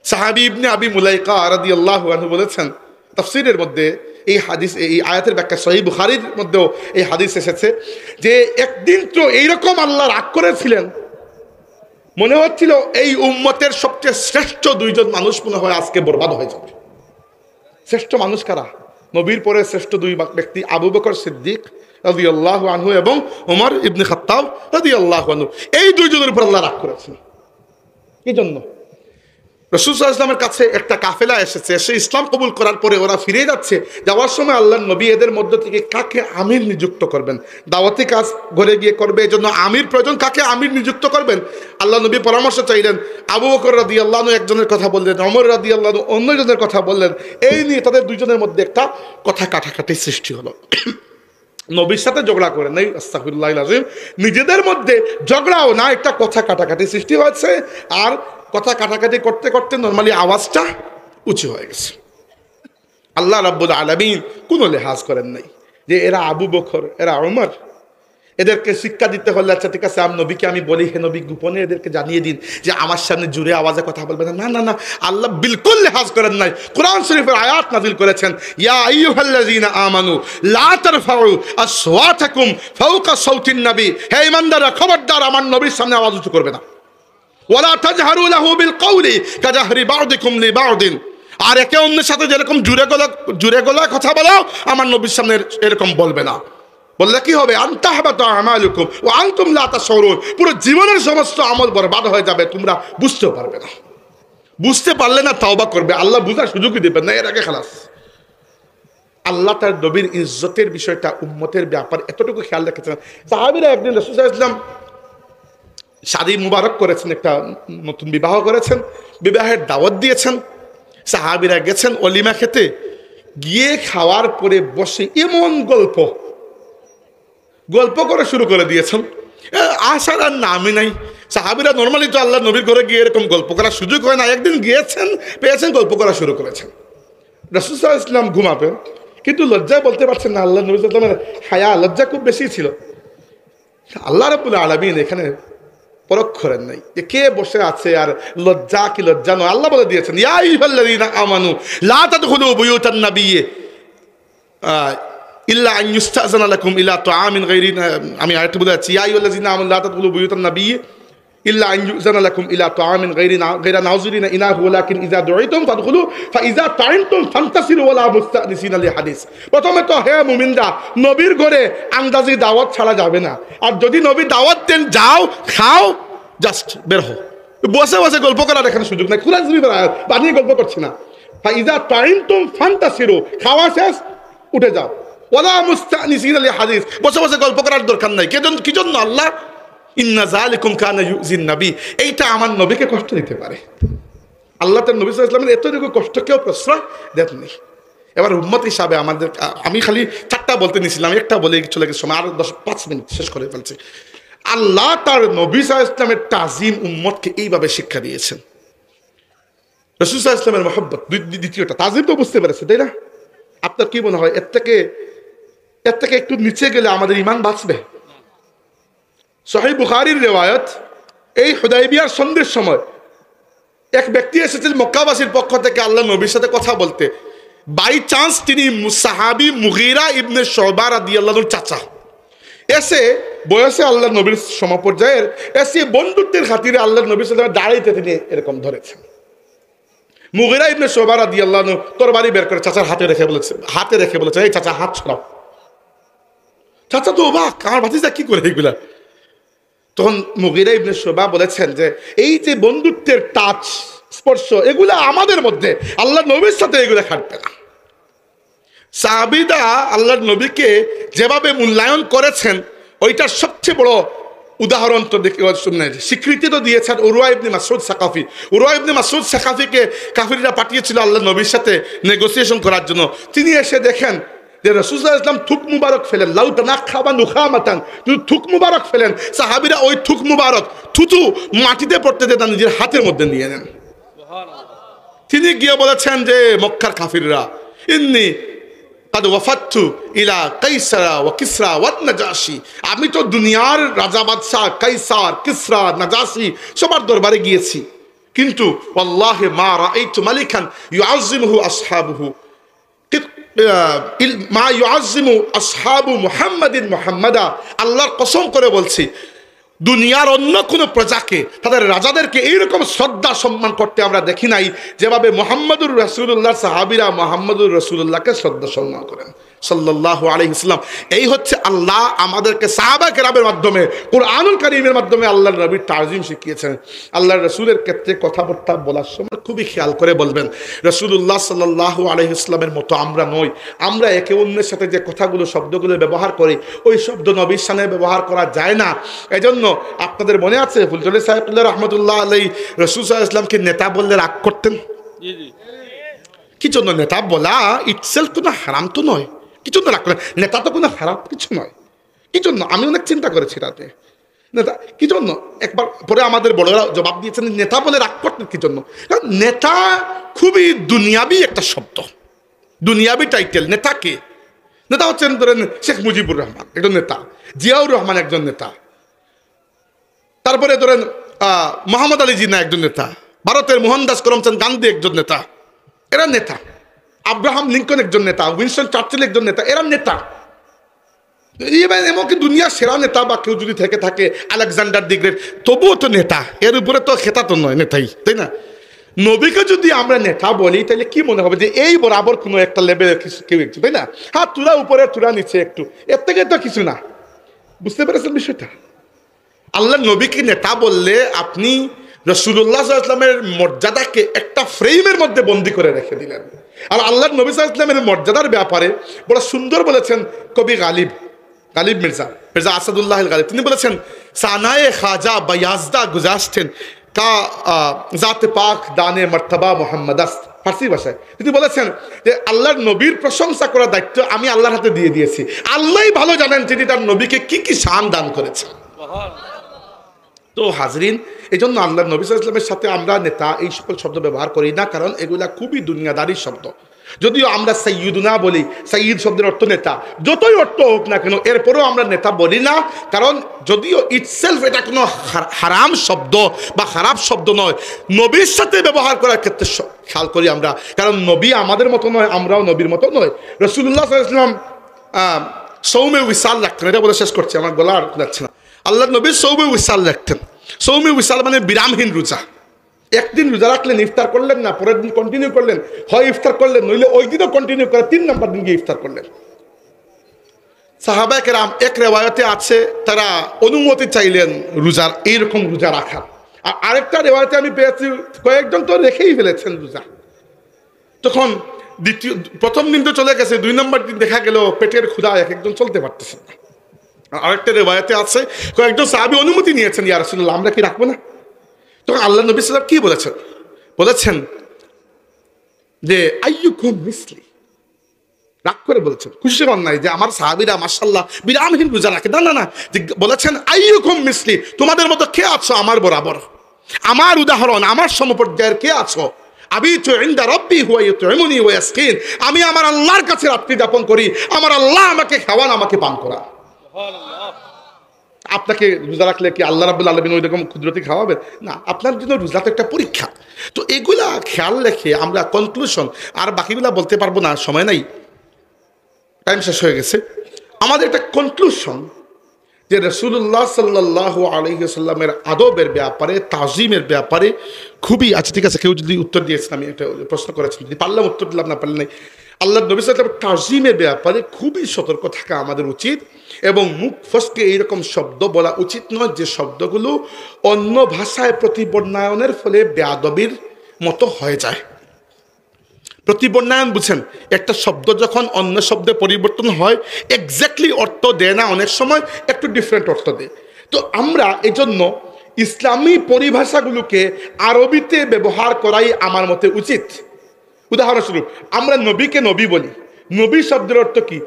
সাহাবী ইবনে আবি মুলাইকা রাদিয়াল্লাহু আনহু বলেছেন তাফসীরের মধ্যে, এই হাদিস, এই আয়াতের ব্যাখ্যা সহিহ বুখারীর মধ্যেও এই হাদিস এসেছে যে একদিন তো এইরকম আল্লাহ রাগ করেছিলেন, মনে হচ্ছিল এই উম্মতের সবচেয়ে শ্রেষ্ঠ দুইজন মানুষ মনে হয় আজকে বরবাদ হয়ে যাবে। শ্রেষ্ঠ মানুষ কারা? নবীর পরে শ্রেষ্ঠ দুই ব্যক্তি আবু বকর সিদ্দিক রাদিয়াল্লাহু আনহু এবং ওমর ইবনে খাত্তাব রাদিয়াল্লাহু আনহু, এই দুইজনের উপর আল্লাহ রাগ করেছেন। কি জন্য? রাসূল সাল্লাল্লাহু আলাইহি ওয়াসাল্লামের কাছে একটা কাফেলা এসেছে, সে ইসলাম কবুল করার পরে ওরা ফিরে যাচ্ছে। যাওয়ার সময় আল্লাহর নবী এদের মধ্য থেকে কাকে আমির নিযুক্ত করবেন, দাওয়াতি কাজ ঘরে গিয়ে করবে, এজন্য আমির প্রয়োজন, কাকে আমির নিযুক্ত করবেন? আল্লাহ নবী পরামর্শ চাইলেন। আবু বকর রাদিয়াল্লাহু আনহু একজনের কথা বললেন, ওমর রাদিয়াল্লাহু আনহু অন্যজনের কথা বললেন। এই নিয়ে তাদের দুইজনের মধ্যে একটা কথা কাটাকাটি সৃষ্টি হলো। নবীর সাথে ঝগড়া করে নাই, আস্তাগফিরুল্লাহিল আযীম, নিজেদের মধ্যে ঝগড়াও না, একটা কথা কাটাকাটি সৃষ্টি হয়েছে। আর কথা কাটাকাটি করতে করতে নরমালি আওয়াজটা উঁচু হয়ে গেছে। আল্লাহ রাব্বুল আলামিন কোনো লেহাজ করেন নাই যে এরা আবু বকর, এরা ওমর, এদেরকে শিক্ষা দিতে হলে আচ্ছা ঠিক আছে নবীকে আমি বলি, হে নবী গোপনে এদেরকে জানিয়ে দিন যে আমার সামনে জুড়ে আওয়াজে কথা বলবে না। না না না, আল্লাহ বিলকুল লেহাজ করেন নাই। কোরআন শরীফের আয়াত নাযিল করেছেন, ইয়া আইয়ুহাল্লাযীনা আমানু লা তারফাউ আসওয়াতাকুম ফাওকা সাওতিন নবী, হে ঈমানদাররা খবরদার আমার নবীর সামনে আওয়াজ উঁচু করবে না। ওয়ালা তাজহারু লাহু বিল কওলি কাজাহরি বা'দিকুম লিবা'দিন, আর একে অন্যের সাথে যেরকম জুড়ে গলায় কথা বলো আমার নবীর সামনে এরকম বলবে না। বললে কি হবে? আনতাহবাতা আমালুকুম ওয়া আনতুম লা তাশউরুন, পুরো জীবনের সমস্ত আমল বরবাদ হয়ে যাবে, তোমরা বুঝতেও পারবে না। বুঝতে পারলে না তওবা করবে, আল্লাহ বুঝার সুযোগই দেবেন না, এর আগে খালাস। আল্লাহ তার নবীর ইজ্জতের বিষয়টা, উম্মতের ব্যাপার এতটুকু খেয়াল রেখেছেন। সাহাবীরা একদিন রাসূল সাল্লাল্লাহু আলাইহি ওয়াসাল্লাম শাদী মুবারক করেছেন, একটা নতুন বিবাহ করেছেন, বিবাহের দাওয়াত দিয়েছেন। সাহাবীরা গেছেন অলিমা খেতে, গিয়ে খাওয়ার পরে বসে এমন গল্প করে শুরু করে দিয়েছেন, আসার আর নামই নাই। সাহাবীরা নর্মালি তো আল্লাহ নবীর ঘরে গিয়ে এরকম গল্প করার সুযোগ হয় না, একদিন গিয়েছেন, পেয়েছেন, গল্প করা শুরু করেছেন। রাসূল সাল্লাল্লাহু আলাইহি ওয়াসাল্লাম ঘুমাবেন, কিন্তু লজ্জায় বলতে পারছেন না। আল্লাহ নবী সাল্লাল্লাহু আলাইহি ওয়াসাল্লামের হায়া, লজ্জা খুব বেশি ছিল। আল্লাহ রাব্বুল আলামিন এখানে পরখ করেন নাই যে কে বসে আছে আর লজ্জা কি লজ্জা নয়। আল্লাহ বলে দিয়েছেন ইয়া আইয়ুহাল্লাযীনা আমানু লা তাদখুলু বুয়ুতান নাবিয়্যি ইল্লা আন ইউস্তাযানা লাকুম ইলা তুআমিন গায়রি, আমি আরেকটু বলে যাচ্ছি ইয়া আইয়ুহাল্লাযীনা আমানু লা তাদখুলু বুয়ুতান নাবিয়্যি ইল্লা আন ইউযানা লাকুম ইলা তুআমিন গায়রা নাযিরিনা ইনাহু ওয়ালাকিন ইযা দুইতুম ফাদখুলু ফাইযা তাইনতুম ফান্তাসিরু ওয়ালা মুস্তানিসিনা লিহাদিস। প্রথমে তো হে মুমিনরা নবীর ঘরে আন্দাজি দাওয়াত ছাড়া যাবে না, আর যদি নবী দাওয়াত দেন যাও খাও জাস্ট বের হও, বসে বসে গল্প করার এখানে সুযোগ নাই। কুরআন শরীফের আয়াত বানিয়ে গল্প করছি না। ফাইযা তাইনতুম ফান্তাসিরু, খাওয়া শেষ উঠে যাও, ওয়ালা মুস্তানিসিনা লিহাদিস, বসে বসে গল্প করার দরকার নাই। কি জন্য? আল্লাহ ইন্না যালিকুম কানা ইউযিন নবী, এইটা আমার নবীকে কষ্ট দিতে পারে। আল্লাহ তার নবী সাল্লাল্লাহু আলাইহি ওয়াসাল্লামের এতটুকু কষ্ট কেউ প্রশ্রয় দেননি। এবার উম্মত হিসাবে আমাদের, আমি খালি 4টা বলতে নিয়েছিলাম, একটা বলে চলে গেছে সময়, আরো 5 মিনিট শেষ করে ফেলছি। আল্লাহ তার নবী সাল্লাল্লাহু আলাইহি ওয়াসাল্লামের তাজিম উম্মতকে এইভাবে শিক্ষা দিয়েছেন। রাসূল সাল্লাল্লাহু আলাইহি ওয়াসাল্লামের মহব্বত দ্বিতীয়টা, তাজিম তো বুঝতে পেরেছে তাই না? আপনার কি মনে হয় এর থেকে একটু নিচে গেলে আমাদের ঈমান বাঁচবে? সহিহ বুখারীর রিওয়ায়াত, এই হুদায়বিয়ার সন্ধির সময় এক ব্যক্তি এসেছেন মক্কাবাসীর পক্ষ থেকে আল্লাহ নবীর সাথে কথা বলতে। বাই চান্স তিনি সাহাবী মুগীরা ইবনে শুবা রাদিয়াল্লাহু আনহুর চাচা। এসে বয়সে আল্লাহ নবীর সমপর্যায়ের, এসে বন্ধুত্বের খাতিরে আল্লাহ নবীর সাথে দাঁড়াইতে তিনি এরকম ধরেছেন। মুগীরা ইবনে শুবা রাদিয়াল্লাহু আনহু তরবারি বের করে চাচার হাতে রেখে বলেছে এই চাচা হাত ছড়াও। চাচা তো অবাক, আমার ভাতিজা কি করে এইগুলা? তখন মুগীরা ইবনে শুবা বলেছেন যে এই যে বন্ধুত্বের টাচ স্পর্শ, এগুলা আমাদের মধ্যে, আল্লাহ নবীর সাথে এগুলা খাটবে না। সাহাবীরা আল্লাহর নবীকে যেভাবে মূল্যায়ন করেছেন ওইটার সবচেয়ে বড় উদাহরণ তো দেখে শুনলেন, স্বীকৃতি তো দিয়েছেন উরওয়া ইবনে মাসউদ সাকাফি। উরওয়া ইবনে মাসউদ সাকাফিকে কাফিররা পাঠিয়েছিল আল্লাহ নবীর সাথে নেগোসিয়েশন করার জন্য। তিনি এসে দেখেন যে রাসূল সাল্লাল্লাহু আলাইহি ওয়াসাল্লাম থুক মুবারক ফেলেন, লাউ তানাখাবা নুখামাতান, থুক মুবারক ফেলেন। সাহাবীরা ওই থুক মুবারক থুতু মাটিতে পড়তে দেন, নিজের হাতের মধ্যে নিয়ে নেন। তিনি গিয়ে বলেছেন যে মক্কার কাফিররা, ইন্নী কাদ ওয়াফাততু ইলা কাইসারা ওয়া কিসরা ওয়া নাজাশি, আমি তো দুনিয়ার রাজা বাদশাহ কাইসার, কিসরা, নাজাশি সবার দরবারে গিয়েছি, কিন্তু ওয়াল্লাহি মা রাআইতু মালিকান ইউআযজিমুহু আসহাবুহু মা ইউআযজিমু আসহাবু মুহাম্মাদিন মুহাম্মাদা। আল্লাহর কসম করে বলছি, দুনিয়ার অন্য কোনো প্রজাকে, তাদের রাজাদেরকে এইরকম শ্রদ্ধা সম্মান করতে আমরা দেখি নাই যেভাবে মুহাম্মদুর রাসূলুল্লাহ সাহাবীরা মুহাম্মদুর রাসূলুল্লাহকে শ্রদ্ধা সম্মান করেন সাল্লাল্লাহু আলাইহি ওয়াসাল্লাম। এই হচ্ছে আল্লাহ আমাদেরকে সাহাবা কেরামের মাধ্যমে, কুরআনুল কারীমের মাধ্যমে আল্লাহর নবীর তাজিম শিখিয়েছেন। আল্লাহর রাসূলের ক্ষেত্রে কথাবার্তা বলার সময় খুবই খেয়াল করে বলবেন। রাসূলুল্লাহ সাল্লাল্লাহু আলাইহি ওয়াসাল্লামের মতো আমরা নই। আমরা একে অন্যের সাথে যে কথাগুলো শব্দগুলো ব্যবহার করি, ওই শব্দ নবীর সামনে ব্যবহার করা যায় না। এজন্য আপনাদের মনে আছে ফুলতলি সাহেবুল্লাহ রহমতুল্লাহ আলাইহি রাসূল সাল্লাল্লাহু আলাইহি ওয়াসাল্লামকে নেতা বললে রাগ করতেন। কি জন্য? নেতা বলা ইটসেলফ কোনো হারাম তো নয়। কি জন্য রাগ করেন? নেতা তো কোনো খারাপ কিছু নয়। কি জন্য? আমি অনেক চিন্তা করেছি রাতে, নেতা কি জন্য। একবার পরে আমাদের বড়রা জবাব দিয়েছেন নেতা বলে রাগ করতেন কি জন্য। কারণ নেতা খুবই দুনিয়াবি একটা শব্দ, দুনিয়াবি টাইটেল। নেতা কে? নেতা হচ্ছেন ধরেন শেখ মুজিবুর রহমান একজন নেতা, জিয়াউর রহমান একজন নেতা, তারপরে ধরেন মোহাম্মদ আলী জিন্নাহ একজন নেতা, ভারতের মোহনদাস করমচাঁদ গান্ধী একজন নেতা, এরা নেতা। আব্রাহাম লিঙ্কন একজন নেতা, উইনস্টন চার্চিল একজন নেতা, এরা নেতা। এমনকি দুনিয়ার সেরা নেতা বা কেউ যদি থেকে থাকে আলেকজান্ডার দি গ্রেট, তবুও তো নেতা, এর উপরে তো খেতা তো নয়, নেতাই, তাই না? নবীকে যদি আমরা নেতা বলি তাহলে কি মনে হবে যে এই বরাবর কোনো একটা লেভেলের কেউ একটু, তাই না? হ্যাঁ, তুরা উপরে তুরা নিচে একটু, এর থেকে তো কিছু না। বুঝতে পেরেছেন বিষয়টা? আল্লাহ নবীকে নেতা বললে আপনি রাসূলুল্লাহ সাল্লাল্লাহু আলাইহি ওয়াসাল্লামের মর্যাদাকে একটা ফ্রেমের মধ্যে বন্দি করে রেখে দিলেন। আর আল্লাহ নবী সাল্লাল্লাহু আলাইহি ওয়াসাল্লামের মর্যাদার ব্যাপারে বড় সুন্দর বলেছেন কবি গালিব মির্জা আসাদুল্লাহ গালিব। তিনি বলেছেন সানায়ে খাজা বায়াজদা গুজাশতেন কা জাতে পাক দানে মর্তবা মুহাম্মাদাস, ফার্সি ভাষায়। তিনি বলেছেন যে আল্লাহর নবীর প্রশংসা করার দায়িত্ব আমি আল্লাহর হাতে দিয়ে দিয়েছি। আল্লাহই ভালো জানেন তিনি তার নবীকে কি কি শান দান করেছেন। তো হাজরিন, এই জন্য আল্লাহ নবী সাল্লাল্লাহু আলাইহি ওয়াসাল্লামের সাথে আমরা নেতা এই সকল শব্দ ব্যবহার করি না, কারণ এগুলা খুবই দুনিয়াদারি শব্দ। যদিও আমরা সাইয়্যিদুনা বলি, সাইয়্যিদ শব্দের অর্থ নেতা, যতই অর্থ হোক না কেন এরপরেও আমরা নেতা বলি না, কারণ যদিও ইটসেলফ এটা কোনো হারাম শব্দ বা খারাপ শব্দ নয়, নবীর সাথে ব্যবহার করার ক্ষেত্রে খেয়াল করি আমরা, কারণ নবী আমাদের মতো নয়, আমরাও নবীর মতো নয়। রাসূলুল্লাহ সাল্লাল্লাহু আলাইহি ওয়াসাল্লাম সৌমে উইসাল রাখতেন, এটা বলে শেষ করছে, আমার গলা আর যাচ্ছে না। আল্লাহ নবী সৌমে উইসাল রাখতেন। সৌমে উইসাল মানে বিরামহীন রোজা। একদিন রোজা রাখলেন, ইফতার করলেন না, পরের দিন কন্টিনিউ করলেন, হয় ইফতার করলেন নইলে ওই দিনও কন্টিনিউ করে 3 নম্বর দিন গিয়ে ইফতার করলেন। সাহাবায়ে কেরাম এক রেওয়ায়তে আছে তারা অনুমতি চাইলেন রোজার, এইরকম রোজা রাখার। আর আরেকটা রেওয়ায়তে আমি পেয়েছি কয়েকজন তো রেখেই ফেলেছেন রোজা। তখন প্রথম দিন তো চলে গেছে, 2 নম্বর দিন দেখা গেল পেটের ক্ষুধা এক একজন চলতে পারতেছেন না। আরেকটা রেওয়ায়তে আছে কয়েকজন সাহাবী অনুমতি নিয়েছেন, ইয়া রাসূলুল্লাহ আমরা কি রাখবো না? তখন আল্লাহ নবী সাল্লাল্লাহু আলাইহি ওয়াসাল্লাম কি বলেছেন যে আইয়ুকুম মিসলি, রাগ করে বলেছেন, খুশি হন নাই যে আমার সাহাবীরা মাশাআল্লাহ বিরামহীন রোজা রাখে, না না না, বলেছেন আইয়ুকুম মিসলি, তোমাদের মতো কে আছো আমার বরাবর, আমার উদাহরণ, আমার সমপর্যায়ের কে আছো? আবিতু ইনদা রাব্বি হুয়া ইউতঈমুনি ওয়া ইয়াসকিন, আমি আমার আল্লাহর কাছে রাত্রি যাপন করি, আমার আল্লাহ আমাকে খাওয়ান, আমাকে পান করান। আপনাকে রোজা রাখলে কি আল্লাহ রাব্বুল আলামিন ওইরকম কুদরতি খাওয়াবেন? না, আপনার জন্য রোজা তো একটা পরীক্ষা। তো এগুলা খেয়াল রেখে আমরা কনক্লুশন, আর বাকিগুলা বলতে পারবো না, সময় নাই, টাইম শেষ হয়ে গেছে। আমাদের একটা কনক্লুশন যে রাসূলুল্লাহ সাল্লাল্লাহু আলাইহি ওয়াসাল্লামের আদবের ব্যাপারে, তাজিমের ব্যাপারে খুবই আছে। ঠিক আছে, কেউ যদি উত্তর দিয়েছেন, আমি একটা প্রশ্ন করেছি, যদি পারলাম উত্তর দিলাম, না পারলে নাই। আল্লাহ নবী সাল্লাল্লাহু আলাইহি ওয়াসাল্লামের তাজিমের ব্যাপারে খুবই সতর্ক থাকা আমাদের উচিত, এবং মুখ ফসকে এইরকম শব্দ বলা উচিত নয় যে শব্দগুলো অন্য ভাষায় প্রতিবর্ণায়নের ফলে বেয়াদবির মতো হয়ে যায়। প্রতিবর্ণায়ন বুঝেন, একটা শব্দ যখন অন্য শব্দে পরিবর্তন হয় এক্স্যাক্টলি অর্থ দেয় না, অনেক সময় একটু ডিফারেন্ট অর্থ দেয়। তো আমরা এজন্য ইসলামী পরিভাষাগুলোকে আরবিতে ব্যবহার করাই আমার মতে উচিত। উদাহরণস্বরূপ আমরা নবীকে নবী বলি, নবী শব্দের অর্থ কি?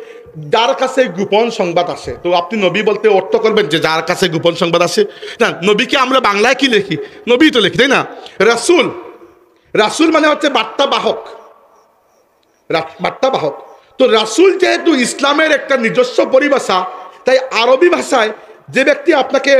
যার কাছে গোপন সংবাদ আসে। তো আপনি নবী বলতে অর্থ করবেন যে যার কাছে গোপন সংবাদ আসে না। নবীকে আমরা বাংলায় কি লিখি? নবী তো লিখি, তাই না? রাসূল, রাসূল মানে হচ্ছে বার্তা বাহক, বার্তা বাহক। তো রাসূল যেহেতু ইসলামের একটা নিজস্ব পরিভাষা, তাই আরবি ভাষায় যে ব্যক্তি আপনাকে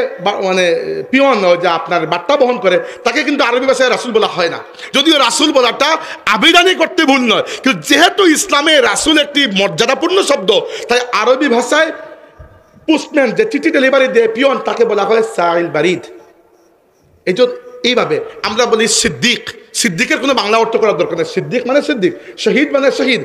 মানে পিয়ন, যে আপনার বার্তা বহন করে, তাকে কিন্তু আরবি ভাষায় রাসূল বলা হয় না। যদিও রাসূল বলাটা আবিধানিক করতে ভুল নয়, কিন্তু যেহেতু ইসলামে রাসূল একটি মর্যাদাপূর্ণ শব্দ, তাই আরবি ভাষায় পোস্টম্যান যে চিঠি ডেলিভারি দেয়, পিয়ন, তাকে বলা হয় সাইল বারিদ। এইভাবে আমরা বলি সিদ্দিক, সিদ্দিকের কোনো বাংলা অর্থ করার দরকার নেই। সিদ্দিক মানে সিদ্দিক, শহীদ মানে শহীদ,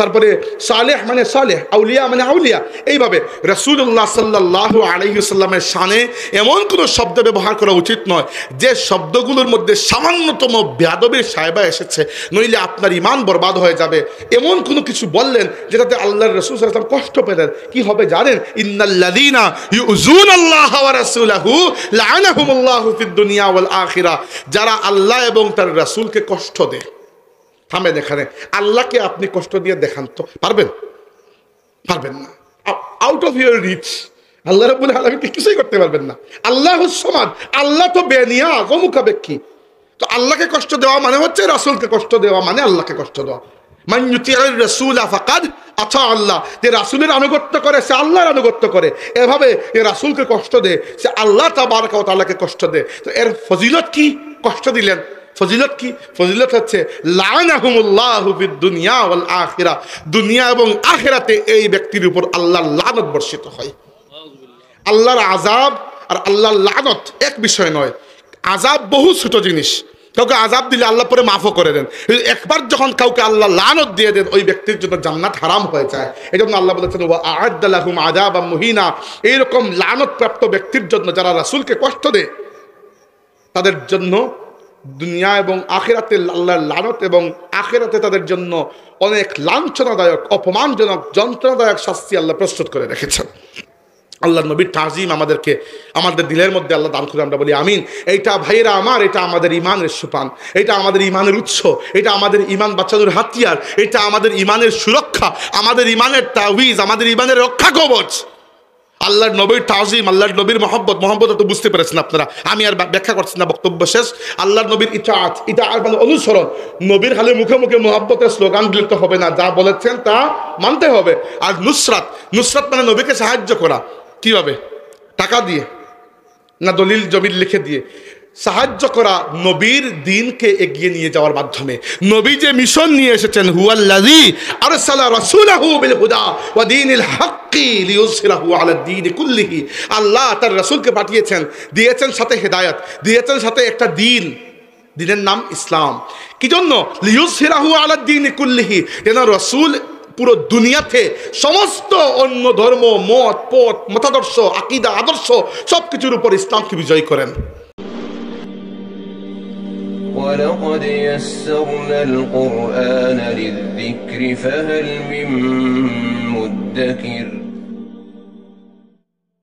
তারপরে সালেহ মানে সালেহ, আউলিয়া মানে আউলিয়া। এইভাবে রাসূলুল্লাহ সাল্লাল্লাহু আলাইহি ওয়াসাল্লামের শানে এমন কোনো শব্দ ব্যবহার করা উচিত নয় যে শব্দগুলোর মধ্যে সামান্যতম বেয়াদবির সায়বা এসেছে, নইলে আপনার ঈমান বরবাদ হয়ে যাবে। এমন কোনো কিছু বললেন যেটাতে আল্লাহর রাসূল সাল্লাল্লাহু আলাইহি ওয়াসাল্লাম কষ্ট পেলেন, কি হবে জানেন? ইন্নাল্লাযীনা ইউযুনাল্লাহা ওয়া রাসূলাহু লাআনাহুমুল্লাহু ফিদ দুনিয়া ওয়াল আখিরা, যারা আল্লাহ এবং তার রাসূলকে কষ্ট দেয়। থামেন এখানে। আল্লাহকে আপনি কষ্ট দিয়ে দেখান তো পারবেন? পারবেন না। আউট অফ ইউর রিচ আল্লাহ রাব্বুল আলামিনকে কিছুই করতে পারবেন না। আল্লাহুস সামাদ, আল্লাহ তো বেনিয়াজ, অমুখাপেক্ষী। তো আল্লাহকে কষ্ট দেওয়া মানে হচ্ছে রাসূলকে কষ্ট দেওয়া, মানে আল্লাহকে কষ্ট দেওয়া। মান ইউতিউর রাসূলা ফাকাদ আতা আল্লাহ, যে রাসূলের আনুগত্য করে সে আল্লাহর আনুগত্য করে। এভাবে যে রাসূলকে কষ্ট দেয় সে আল্লাহ তাবারক ওয়া তাআলাকে কষ্ট দেয়। তো এর ফজিলত কি? কষ্ট দিলেন, ফজিলত কি? ফজিলত হচ্ছে লাআনাহুমুল্লাহু ফিদ দুনিয়া ওয়াল আখিরা, দুনিয়া এবং আখিরাতে এই ব্যক্তির উপর আল্লাহর লানত বর্ষিত হয়। আল্লাহর আযাব আর আল্লাহর লানত এক বিষয় নয়। আযাব বহু ছোট জিনিস, কাউকে আযাব দিলে আল্লাহ পরে মাফও করে দেন। একবার যখন কাউকে আল্লাহ লানত দিয়ে দেন, ওই ব্যক্তির জন্য জান্নাত হারাম হয়ে যায়। এই জন্য আল্লাহ বলেছেন ওয়া আ'আদ্দা লাহুম আযাবাম মুহিনা, এইরকম লানতপ্রাপ্ত ব্যক্তির জন্য যারা রাসূলকে কষ্ট দেয় তাদের জন্য দুনিয়া এবং আখিরাতে আল্লাহর লানত, এবং আখিরাতে তাদের জন্য অনেক লাঞ্ছনাদায়ক, অপমানজনক, যন্ত্রণাদায়ক শাস্তি আল্লাহ প্রস্তুত করে রেখেছেন। আল্লাহ নবীর তাজিম আমাদেরকে আমাদের দিলের মধ্যে আল্লাহ দান করে, আমরা বলি আমিন। এইটা ভাইয়েরা আমার, এটা আমাদের ইমানের সোপান, এটা আমাদের ইমানের উৎস, এটা আমাদের ইমান বাঁচানোর হাতিয়ার, এটা আমাদের ইমানের সুরক্ষা, আমাদের ইমানের তাওয়িজ, আমাদের ইমানের রক্ষা কবচ। আল্লাহর নবীর তাজিম, আল্লাহর নবীর মহব্বত তো বুঝতে পেরেছেন আপনারা, আমি আর ব্যাখ্যা করছি না, বক্তব্য শেষ। আল্লাহর নবীর ইতাআত মানে অনুসরণ, নবীর খালি মুখে মুখে মহব্বতের স্লোগান দিলে তো হবে না, যা বলেছেন তা মানতে হবে। আর নুসরাত মানে নবীকে সাহায্য করা। কিভাবে? টাকা দিয়ে না দলিল জমির লিখে দিয়ে? সাহায্য করা নবীর দ্বীনকে এগিয়ে নিয়ে যাওয়ার মাধ্যমে। নবী যে মিশন নিয়ে এসেছেন, হুয়াল্লাযী আরসালা রাসূলাহু বিল হুদা ওয়া দীনিল হাক্কি লিইয়ুযহিরাহু আলা দ্বীনি কুল্লিহি। আল্লাহ তার রাসূলকে পাঠিয়েছেন, দিয়েছেন সাথে হেদায়েত, দিয়েছেন সাথে একটা দ্বীন, দ্বীনের নাম ইসলাম। কি জন্য? লিইয়ুযহিরাহু আলা দ্বীনি কুল্লিহি, যেন রাসূল পুরো দুনিয়াতে সমস্ত অন্য ধর্ম, মত, পথ, মতাদর্শ, আকীদা, আদর্শ সবকিছুর উপর ইসলামকে বিজয় করেন। ولقد يسرنا القرآن للذكر فهل من مدكر